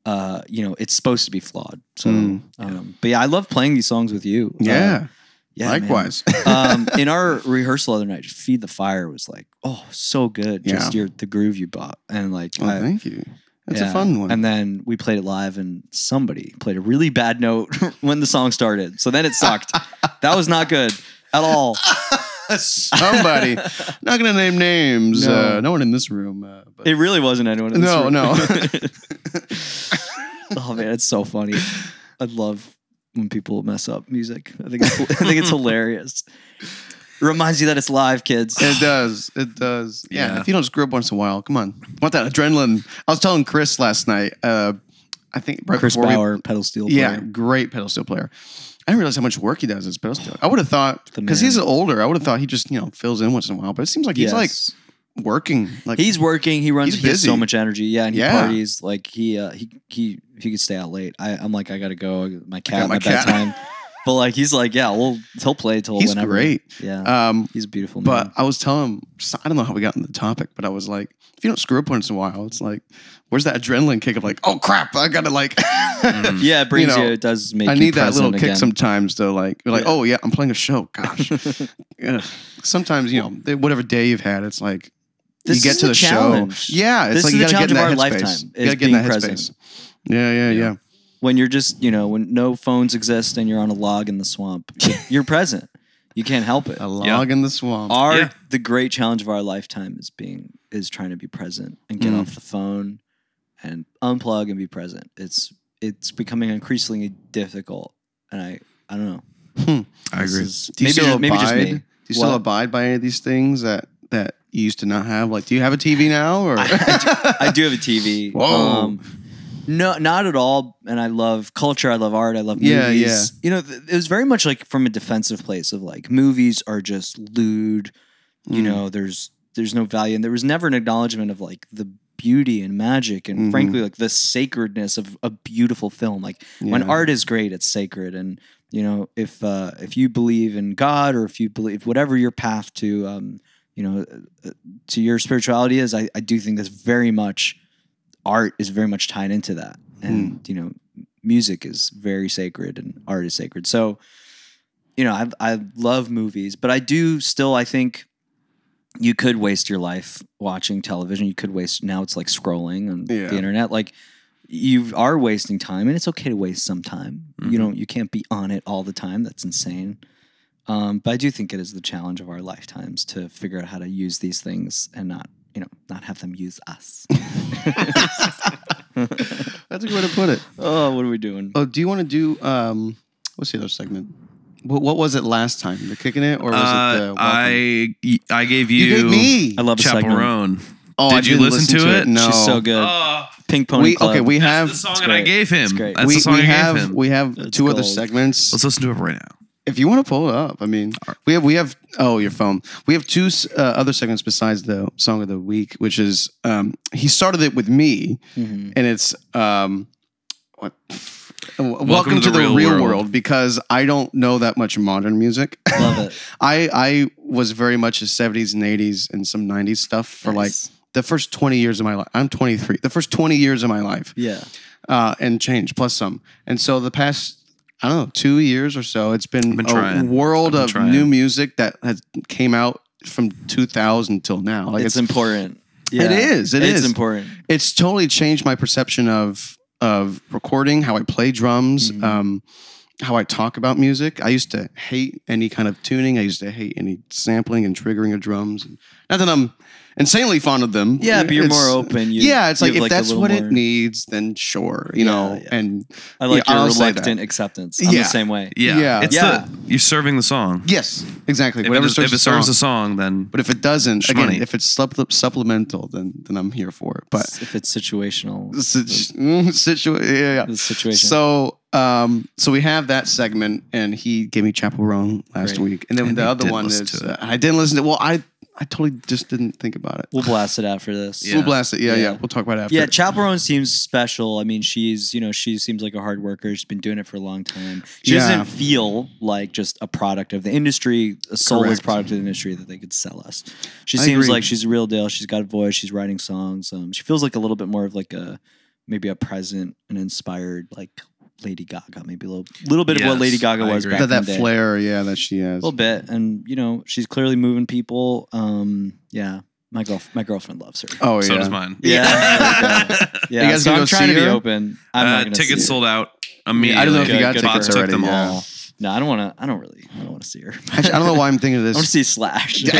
it's supposed to be flawed. So, but yeah, I love playing these songs with you. Yeah. Yeah, likewise. In our rehearsal the other night, just Feed the Fire was like, oh, so good. Just the groove you bought. And like, thank you. That's a fun one. And then we played it live and somebody played a really bad note when the song started. So then it sucked. That was not good at all. Somebody. Not going to name names. No one in this room. But it really wasn't anyone in this room. No. Oh man, it's so funny. I love when people mess up music. I think it's hilarious. It reminds you that it's live, kids. It does. Yeah. If you don't screw up once in a while, come on. Want that adrenaline? I was telling Chris last night. I think right Chris before Bauer, pedal steel player. Yeah, great pedal steel player. I didn't realize how much work he does as pedal steel. I would have thought because he's older. I would have thought he just fills in once in a while. But it seems like he's like working. Like he's working. He runs. He has so much energy. Yeah, and he parties. Like he could stay out late. I'm like I gotta go. My cat. My bedtime. But like he's like he'll play till he's whenever. Great. Yeah, he's a beautiful man. But I was telling him, I don't know how we got on the topic, but I was like, if you don't screw up once in a while, it's like, where's that adrenaline kick of like, oh crap, I gotta like, yeah, it brings you. It does make. I need that little again. kick sometimes to like, oh yeah, I'm playing a show. Gosh, sometimes whatever day you've had, it's like you get to the challenge. show. Yeah, it's this like is you the gotta challenge get in of that our headspace. lifetime. You gotta get in that headspace. Yeah. When you're just, when no phones exist and you're on a log in the swamp, you're present. You can't help it. A log in the swamp. The great challenge of our lifetime is trying to be present and get off the phone and unplug and be present. It's becoming increasingly difficult, and I don't know. I agree. Do you still abide by any of these things that you used to not have? Like, do you have a TV now? Or I do have a TV. Whoa. No, not at all. And I love culture. I love art. I love movies. Yeah. It was very much like from a defensive place of like movies are just lewd. There's no value, and there was never an acknowledgement of like the beauty and magic and frankly like the sacredness of a beautiful film. Like when art is great, it's sacred. And if you believe in God, or if you believe whatever your path to to your spirituality is, I do think that's very much. Art is very much tied into that, and music is very sacred, and art is sacred. So, I love movies, but I do still. I think you could waste your life watching television. You could waste. Now it's like scrolling on the internet. Like you are wasting time, and it's okay to waste some time. You can't be on it all the time. That's insane. But I do think it is the challenge of our lifetimes to figure out how to use these things and not have them use us. That's a good way to put it. Oh, what are we doing? Oh, do you want to do what's the other segment? What was it last time? The kicking it, or was it the I gave you? You gave me. I love a Chaperone. Oh, Did you listen to it? No, she's so good. Pink Pony Club. Okay, we have That's the song that I gave him. great. That's the song I gave him. We have two other segments. Let's listen to it right now. If you want to pull it up, I mean, we have. Oh, your phone. We have two other segments besides the song of the week, which is he started it with me, and it's Welcome to the real world, because I don't know that much modern music. Love it. I was very much a 70s and 80s and some 90s stuff for like the first 20 years of my life. I'm 23. The first 20 years of my life. Yeah. And change plus some. And so the past, I don't know, 2 years or so, it's been a world of new music that has came out from 2000 till now. Like it's important. Yeah. It is. It's important. It's totally changed my perception of recording, how I play drums. how I talk about music. I used to hate any kind of tuning. I used to hate any sampling and triggering of drums. Not that I'm insanely fond of them. Yeah, but you're more open. It's like, you have, if that's what more... it needs, then sure, you know. Yeah. And I like your I'll say reluctant acceptance. I'm the same way. Yeah. It's Yeah. you're serving the song. Yes, exactly. If Whatever it serves the song, then. But if it doesn't, Shmoney. again, if it's supplemental, then I'm here for it. But If it's situational. the situation. So we have that segment, and he gave me Chaperone last Great. week, and then And the he other didn't one listen is to it. I didn't listen to. Well, I totally just didn't think about it. We'll blast it after this. Yeah. We'll blast it. Yeah. Yeah. We'll talk about it after. Yeah, Chaperone seems special. I mean, she seems like a hard worker. She's been doing it for a long time. She doesn't feel like just a product of the industry, a soulless Correct. product of the industry that they could sell us. She I seems agree. like she's a real deal. She's got a voice. She's writing songs. She feels like a little bit more of like maybe a present and inspired like Lady Gaga, maybe a little bit of what Yes, Lady Gaga I was agree. back in the that day. flair, that she has. A little bit, and she's clearly moving people. Yeah, my girlfriend loves her. Oh yeah. So does mine. Yeah, You yeah. guys So gonna I'm go trying see to be her? open. I'm not gonna Tickets see sold her. out immediately. I don't know if you got Good tickets for Bots her. took them already, all. No, I don't want to see her. Actually, I don't know why I'm thinking of I want to this. see Slash. Yeah.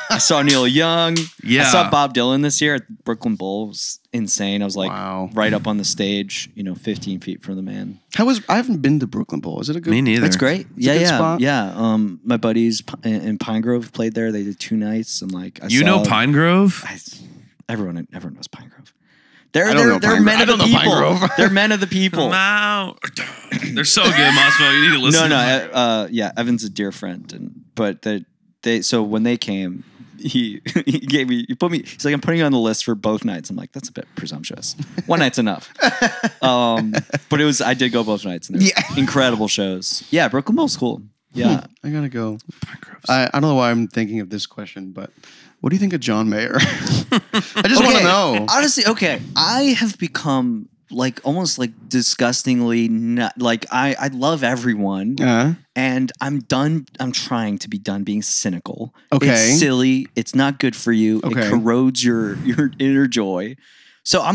I saw Neil Young. Yeah. I saw Bob Dylan this year at the Brooklyn Bowl. It was insane. I was like Wow. right up on the stage, 15 feet from the man. I haven't been to Brooklyn Bowl. Is it a good? Me neither. That's great. It's a good spot. Yeah. My buddies in Pine Grove played there. They did 2 nights, and like I You saw, know Pine Grove? everyone knows Pine Grove. I don't know They're Pine men Grove. of the I don't know Pine people. Grove. They're men of the people. Come out. They're so good, Mosmo. You need to listen. Yeah, Evan's a dear friend, but so when they came, he put me. He's like, I'm putting you on the list for both nights. I'm like, that's a bit presumptuous. One night's enough. But I did go both nights, and they were incredible shows. Yeah, Brooklyn Bowl's cool. Yeah, I gotta go. I don't know why I'm thinking of this question, but what do you think of John Mayer? I just want to know. Honestly, okay, I have become like almost like disgustingly I love everyone. And I'm done. I'm trying to be done being cynical. Okay. It's silly. It's not good for you. Okay. It corrodes your inner joy. So I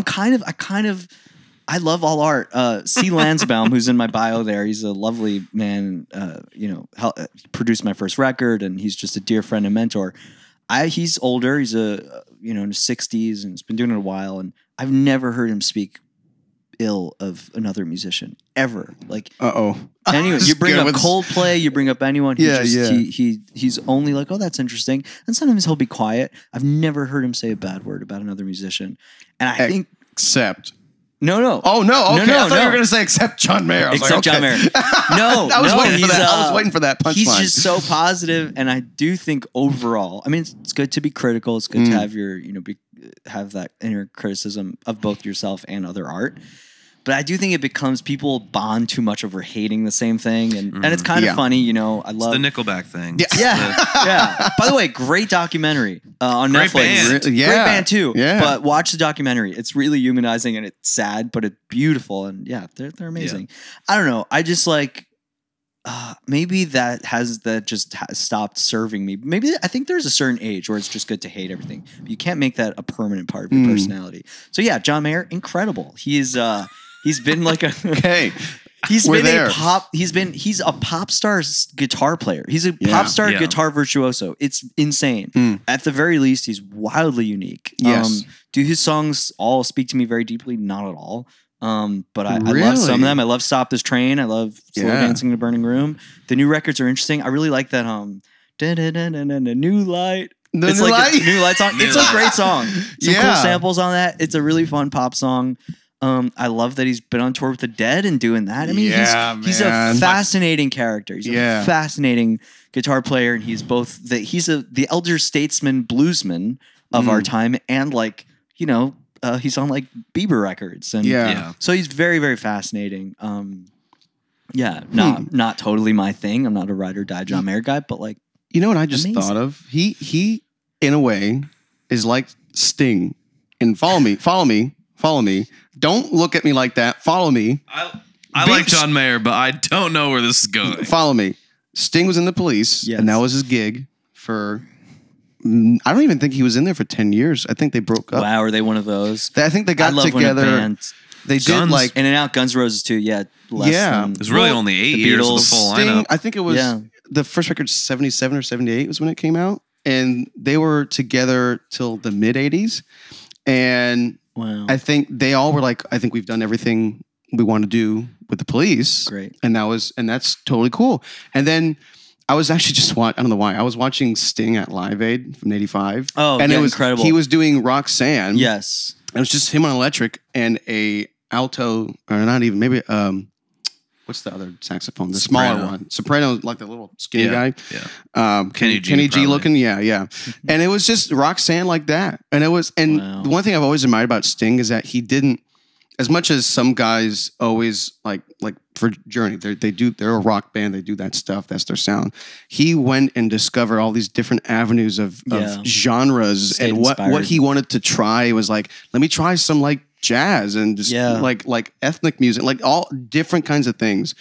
love all art. C. Lansbaum, who's in my bio there, he's a lovely man, produced my first record, and he's just a dear friend and mentor. He's older. He's in his 60s, and he's been doing it a while, and I've never heard him speak ill of another musician ever. Like, anyway, you bring up Coldplay, you bring up anyone. He's only like, oh, that's interesting. And sometimes he'll be quiet. I've never heard him say a bad word about another musician. And I think except. No. Oh no. Okay, No, I thought you were gonna say except John Mayer. John Mayer. No, I was waiting for that punchline. He's just so positive, and I do think overall, I mean, it's good to be critical. It's good to have your, have that inner criticism of both yourself and other art. But I do think it becomes people bond too much over hating the same thing, and it's kind of funny, I love the Nickelback thing. Yeah. By the way, great documentary on Great Netflix. band. Great band too. Yeah. But watch the documentary. It's really humanizing and it's sad, but it's beautiful. And yeah, they're amazing. I don't know. I just like maybe that just stopped serving me. Maybe I think there's a certain age where it's just good to hate everything. But you can't make that a permanent part of your personality. So yeah, John Mayer, incredible. He's been like a He's a pop star guitar player. He's a pop star guitar virtuoso. It's insane. At the very least, he's wildly unique. Yes. Do his songs all speak to me very deeply? Not at all. But I love some of them. I love Stop This Train. I love Slow Dancing in a Burning Room. The new records are interesting. I really like that New Light. It's like a New Light song. It's a great song. Some cool samples on that. It's a really fun pop song. I love that he's been on tour with the Dead and doing that. I mean, he's a fascinating character. He's a fascinating guitar player, and he's both the elder statesman bluesman of our time, and he's on like Bieber records, and so he's very, very fascinating. Not totally my thing. I'm not a ride or die John Mayer guy, but like, you know what I just thought of? He in a way is like Sting in Follow Me. Don't look at me like that. Follow me. I like John Mayer, but I don't know where this is going. Follow me. Sting was in the Police, and that was his gig for. I don't even think he was in there for 10 years. I think they broke up. Wow, are they one of those? I think they got I love together. When a band They did Guns. like In and Out, Guns N' Roses too. Yeah, Yeah. than, It was really only 8 the years of the Beatles, full Sting. lineup. I think it was the first record 77 or 78 was when it came out, and they were together till the mid 80s. And wow, I think they all were like, I think we've done everything we want to do with the Police. great. And that's totally cool. And then I was actually I don't know why. I was watching Sting at Live Aid from '85. Oh, and yeah, it was incredible. He was doing Roxanne. Yes, It was just him on electric and a alto, or not even, maybe what's the other saxophone? The Soprano. smaller one. Soprano, like the little skinny guy. Yeah. Kenny G, Kenny G probably. looking, yeah. And it was just Roxanne like that. And Wow. the one thing I've always admired about Sting is that he didn't, as much as some guys always like for Journey, they're a rock band, they do that stuff, that's their sound. He went and discovered all these different avenues of genres, Stayed and what inspired. he wanted to try was like, let me try some like jazz and just like ethnic music, like all different kinds of things.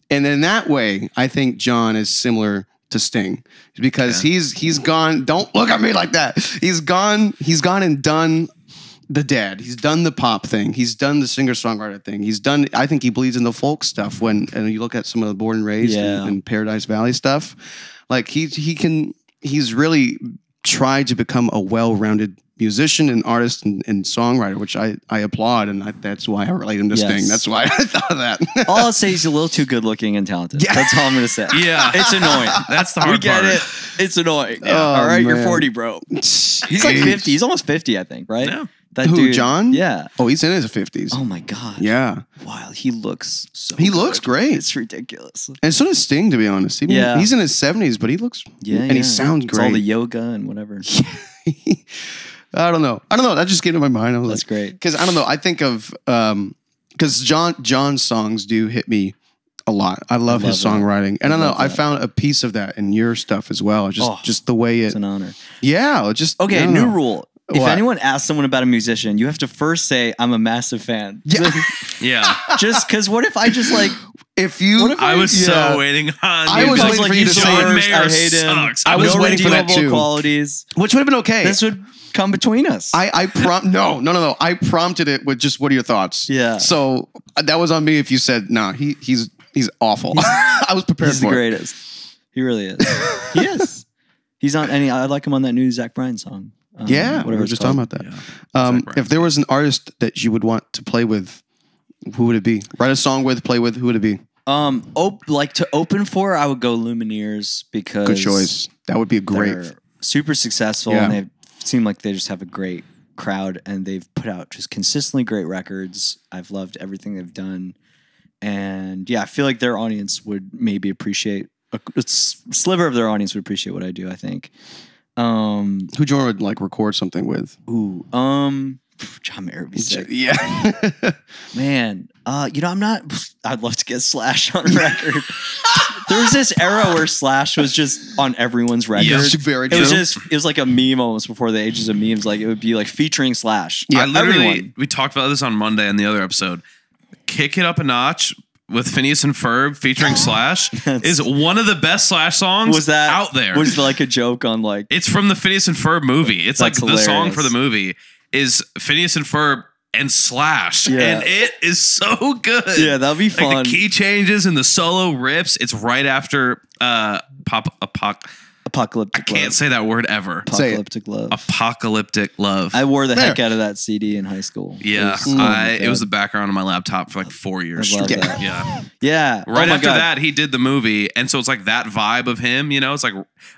And in that way, I think John is similar to Sting because he's gone. Don't look at me like that. He's gone and done the Dead. He's done the pop thing. He's done the singer-songwriter thing. He's done, I think he bleeds in the folk stuff and you look at some of the Born and Raised and Paradise Valley stuff. Like he's really tried to become a well-rounded musician and artist and songwriter, which I applaud, and that's why I relate him to Sting. That's why I thought of that. all I'll say is he's a little too good looking and talented. Yeah. That's all I'm gonna say. Yeah. It's annoying. That's the hard We get part. it. It's annoying. Oh, All right, you're man. 40, bro. He's like 50. He's almost 50, I think, right? Yeah. That Who, dude, John? Yeah. Oh, he's in his 50s. Oh my god. Yeah. Wow. He looks so. He good. looks great. It's ridiculous. And so does Sting, to be honest. He's in his 70s, but he looks, and he sounds It's all the great. yoga and whatever. I don't know. That just came to my mind. I was That's like, great. Because I don't know. I think of, because John's songs do hit me a lot. I love his that. songwriting. And I don't know. love I that. found a piece of that in your stuff as well. Just the way It's it, an honor. yeah. Just, Okay, I don't new know. rule. If What? anyone asks someone about a musician, you have to first say, I'm a massive fan. Yeah. Yeah. Just because what if I just like, If you, What if I was yeah. so waiting on I you. was Like, waiting for you to he's say the it. John worst, Mayer I hate him. sucks. I was no waiting for that redeemable too. qualities. which would have been okay. This would come between us. No. I prompted it with just, what are your thoughts? Yeah. So that was on me if you said, nah, he's awful. I was prepared He's the for it. greatest. He really is. He is. He's on any. I like him on that new Zach Bryan song. Yeah, we whatever were it's just called. talking about that. Zach Bryan. If there was an artist that you would want to play with, who would it be? Write a song with, play with, who would it be? Like to open for, I would go Lumineers because Good choice. That would be a great. they're super successful Yeah. and they seem like they just have a great crowd and they've put out just consistently great records. I've loved everything they've done, and yeah, I feel like their audience would maybe appreciate a sliver of their audience would appreciate what I do. I think. Who Jordan would like record something with? John Mayer would be sick. Yeah. Man, I'd love to get Slash on record. There was this era where Slash was just on everyone's record. Yes, very It was true. it was like a meme almost before the ages of memes. Like it would be like featuring Slash. I literally, Everyone. we talked about this on Monday in the other episode. Kick It Up a Notch with Phineas and Ferb featuring Slash is one of the best Slash songs Was that out there. Was like a joke on like It's from the Phineas and Ferb movie. It's That's like the song hilarious. for the movie is Phineas and Ferb and Slash. Yeah. And it is so good. Yeah, that'd be Like fun. the key changes and the solo rips. It's right after Apocalyptic I can't say that word ever. Say it. Apocalyptic Love. Apocalyptic Love. I wore the There. heck out of that CD in high school. yeah. It was, It was the background on my laptop for like 4 years I love straight. that. Yeah. Yeah. Right Oh my after God. that, he did the movie. And so it's like that vibe of him, it's like,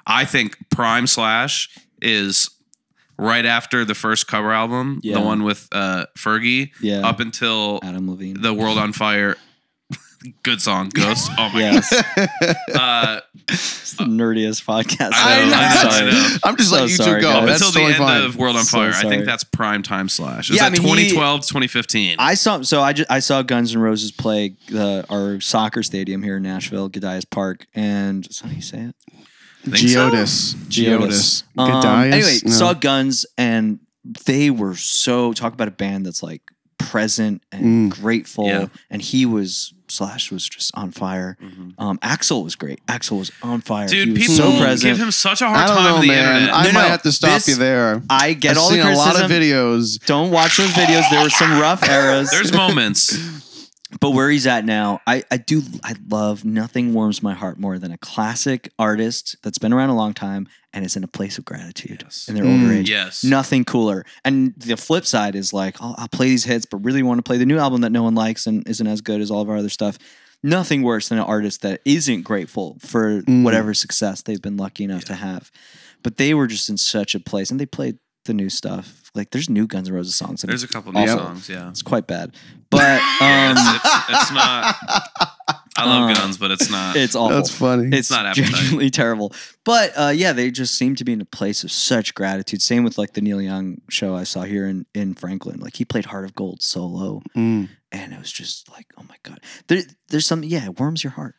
I think Prime Slash is right after the first cover album, Yeah. the one with Fergie, Yeah. up until Adam Levine. The World on Fire. Good song, Ghost. Oh my Yes. God. It's the nerdiest podcast. I know, I'm I know. sorry. I'm just So letting you two sorry, go. guys. That's Until the totally end fine. of World on So Fire. I sorry. think that's Prime Time Slash. Is Yeah, that I mean, 2012 to 2015? I saw Guns N' Roses play our soccer stadium here in Nashville, Gadias Park, and is that how you say it? Think so? Geodis. Godias? Anyway, No. saw Guns and they were talk about a band that's like present and grateful, Yeah. and he was Slash was just on fire. Axl was great. Axl was on fire. Dude, he was people so present. give him such a hard I don't time know, on the man. internet. I No, might no, have to stop this- you there. I get I've all seen the criticism. a lot of videos. Don't watch those videos. There were some rough eras. There's moments. But where he's at now, I love, nothing warms my heart more than a classic artist that's been around a long time and is in a place of gratitude in their older age. Yes. Nothing cooler. And the flip side is like, I'll play these hits, but really want to play the new album that no one likes and isn't as good as all of our other stuff. Nothing worse than an artist that isn't grateful for whatever success they've been lucky enough to have. But they were just in such a place, and they played the new stuff. Like, there's new Guns N' Roses songs. There's a couple new songs, yeah. It's quite bad. But It's not. I love Guns, but it's not. it's awful. That's funny. It's not appetite. genuinely terrible. But yeah, they just seem to be in a place of such gratitude. Same with like the Neil Young show I saw here in Franklin. Like, he played Heart of Gold solo, and it was just like, oh my God. There's something, yeah, it warms your heart.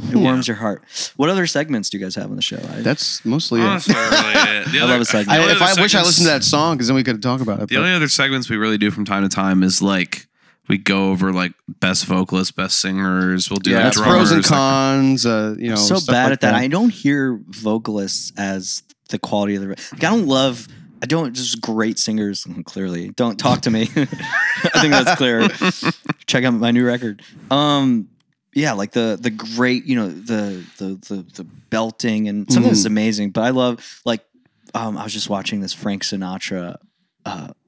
It warms your heart. What other segments do you guys have on the show? That's mostly Honestly, really it. I love a segment. I wish I listened to that song because then we could talk about it. The only other segments we really do from time to time is like we go over like best vocalists, best singers. We'll do yeah, like it's drummers, pros and like- cons. You know, I'm so stuff bad like at that. I don't hear vocalists as the quality of the. Like, I don't just great singers. Clearly, don't talk to me. I think that's clear. Check out my new record. Yeah, like the great, you know, the belting and some of this is amazing. But I love like I was just watching this Frank Sinatra.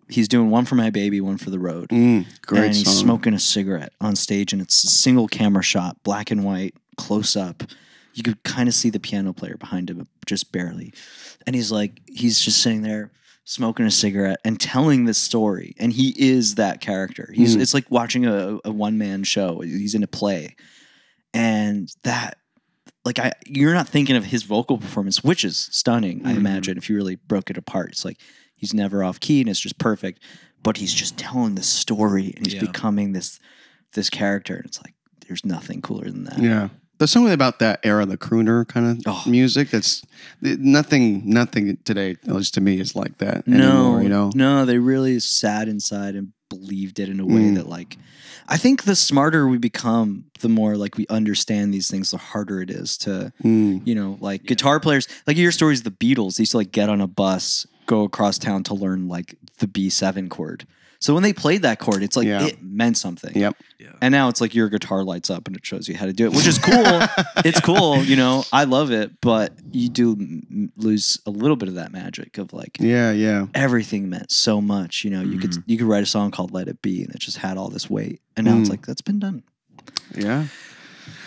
He's doing one for my baby, one for the road. Great and he's song. smoking a cigarette on stage, and it's a single camera shot, black and white, close up. You could kind of see the piano player behind him, just barely. And he's just sitting there smoking a cigarette and telling this story. And he is that character. It's like watching a one-man show. He's in a play. And that, like, you're not thinking of his vocal performance, which is stunning, I imagine, if you really broke it apart. It's like he's never off key and it's just perfect. But he's just telling the story and he's becoming this character. And it's like, there's nothing cooler than that. Yeah. There's something about that era, the crooner kind of music. That's nothing today, at least to me, is like that anymore, you know? No, they really sat inside and believed it in a way that, like, I think the smarter we become, the more like we understand these things, the harder it is to, you know, like guitar players, like your stories, the Beatles, they used to like get on a bus, go across town to learn like the B7 chord. So when they played that chord, it's like it meant something. Yep. Yeah. And now it's like your guitar lights up and it shows you how to do it, which is cool. It's cool, you know. I love it, but you do lose a little bit of that magic of like, everything meant so much. You know, you could write a song called "Let It Be" and it just had all this weight, and now it's like that's been done. Yeah,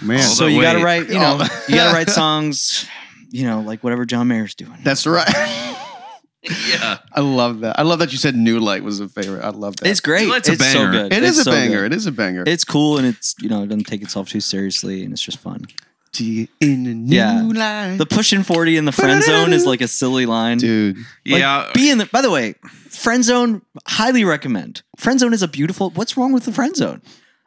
man. So you got to write, you know, you got to write songs, you know, like whatever John Mayer's doing. That's right. Yeah. I love that. I love that you said New Light was a favorite. I love that. It's great. It's a so banger. good. It is It's a so banger. good. It is a banger. It's cool and it's, you know, it doesn't take itself too seriously and it's just fun. In a new light. The pushing 40 in the friend zone is like a silly line. Dude. Like, Yeah. be in the, by the way, friend zone, highly recommend. Friend zone is a beautiful, what's wrong with the friend zone?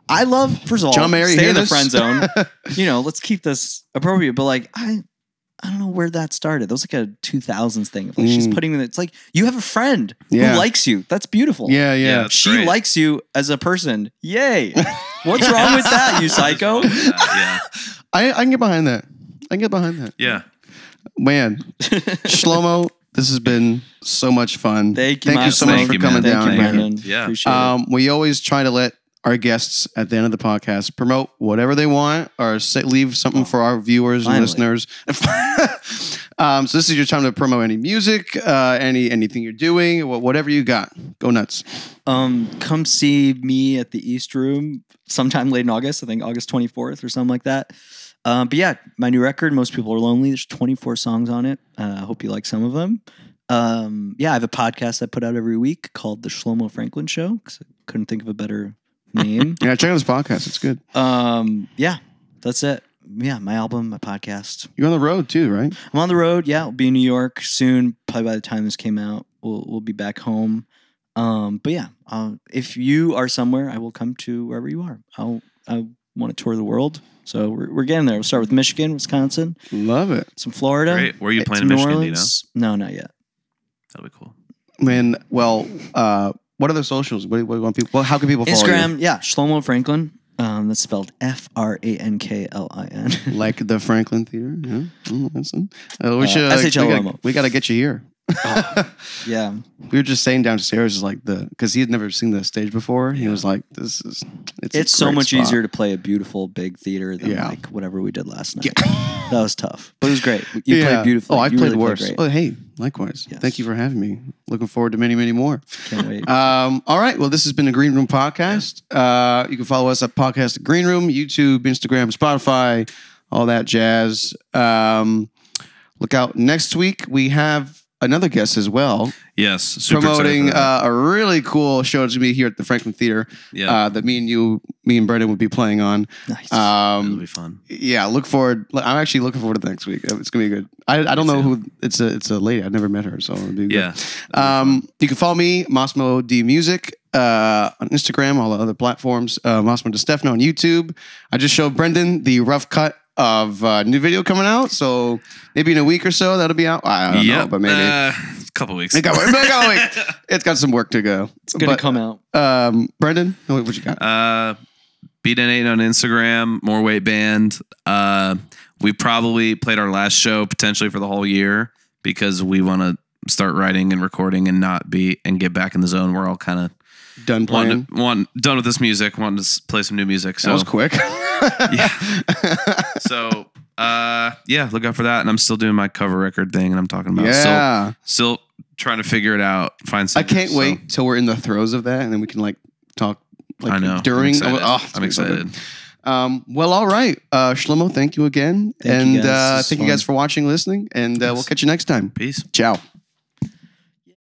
I love, first of all, John Mayer, you stay hear in the this? friend zone. You know, let's keep this appropriate. But like, I don't know where that started. That was like a 2000s thing. Like she's putting in, it's like, you have a friend who likes you. That's beautiful. Yeah. That's She great. likes you as a person. Yay. What's wrong with that, you psycho? Yeah. I can get behind that. Yeah. Man, Shlomo, this has been so much fun. Thank you, Thank you so much Thank for you, coming man. down Thank you, here. Brandon. Yeah. Appreciate it. We always try to let our guests at the end of the podcast promote whatever they want or leave something for our viewers and listeners. So this is your time to promote any music, anything you're doing, whatever you got. Go nuts. Come see me at the East Room sometime late in August. I think August 24th or something like that. But yeah, my new record, Most People Are Lonely. There's 24 songs on it. I hope you like some of them. Yeah, I have a podcast I put out every week called The Shlomo Franklin Show because I couldn't think of a better name. Yeah, check out this podcast. It's good. Yeah, that's it. Yeah, my album, my podcast. You're on the road too, right? I'm on the road. Yeah, I'll be in New York soon. Probably by the time this came out, we'll be back home. But yeah, if you are somewhere, I will come to wherever you are. I want to tour the world. So we're getting there. We'll start with Michigan, Wisconsin. Love it. Some Florida. Great. Where are you playing some in New Michigan, Orleans. No, not yet. That'll be cool. Man, well, what are the socials? What do you want people? Well, how can people follow you? Instagram, yeah, Shlomo Franklin. That's spelled Franklin. Like the Franklin Theater. Yeah. We should. SHLMO. We got to get you here. Yeah. We were just saying downstairs is like because he had never seen the stage before. He was like, it's so great much spot. easier to play a beautiful big theater than like whatever we did last night. That was tough, but it was great. You played beautifully. Oh, I You played really worse. great. Oh, hey, likewise. Yes. Thank you for having me. Looking forward to many, many more. Can't wait. All right. Well, this has been the Green Room Podcast. You can follow us at Podcast at Green Room, YouTube, Instagram, Spotify, all that jazz. Look out next week. We have another guest as well. Yes, super promoting excited for that. a really cool show that's gonna be here at the Franklin Theater. Yeah. That me and Brendan would be playing on. Nice. It'll be fun. Yeah, look forward. I'm actually looking forward to the next week. It's gonna be good. I don't know who it's a lady. I've never met her, so it'll be good. Yeah. You can follow me, Massimo D Music, on Instagram, all the other platforms. Massimo DiStefano on YouTube. I just showed Brendan the rough cut of new video coming out, so maybe in a week or so that'll be out. I don't know, but maybe a couple weeks. It's got some work to go. It's gonna come out. Brendan, what you got? Beat8 on Instagram, More Weight Band. We probably played our last show potentially for the whole year because we want to start writing and recording and get back in the zone. We're all kind of Done playing. Done with this music. Wanting to play some new music. So that was quick. Yeah. So look out for that. And I'm still doing my cover record thing, and I'm talking about still trying to figure it out. Find I can't wait till we're in the throes of that, and then we can talk. I know. During. I'm excited. Well, all right. Shlomo, thank you again. Thank you guys. Thank you guys for watching, listening, and we'll catch you next time. Peace. Ciao.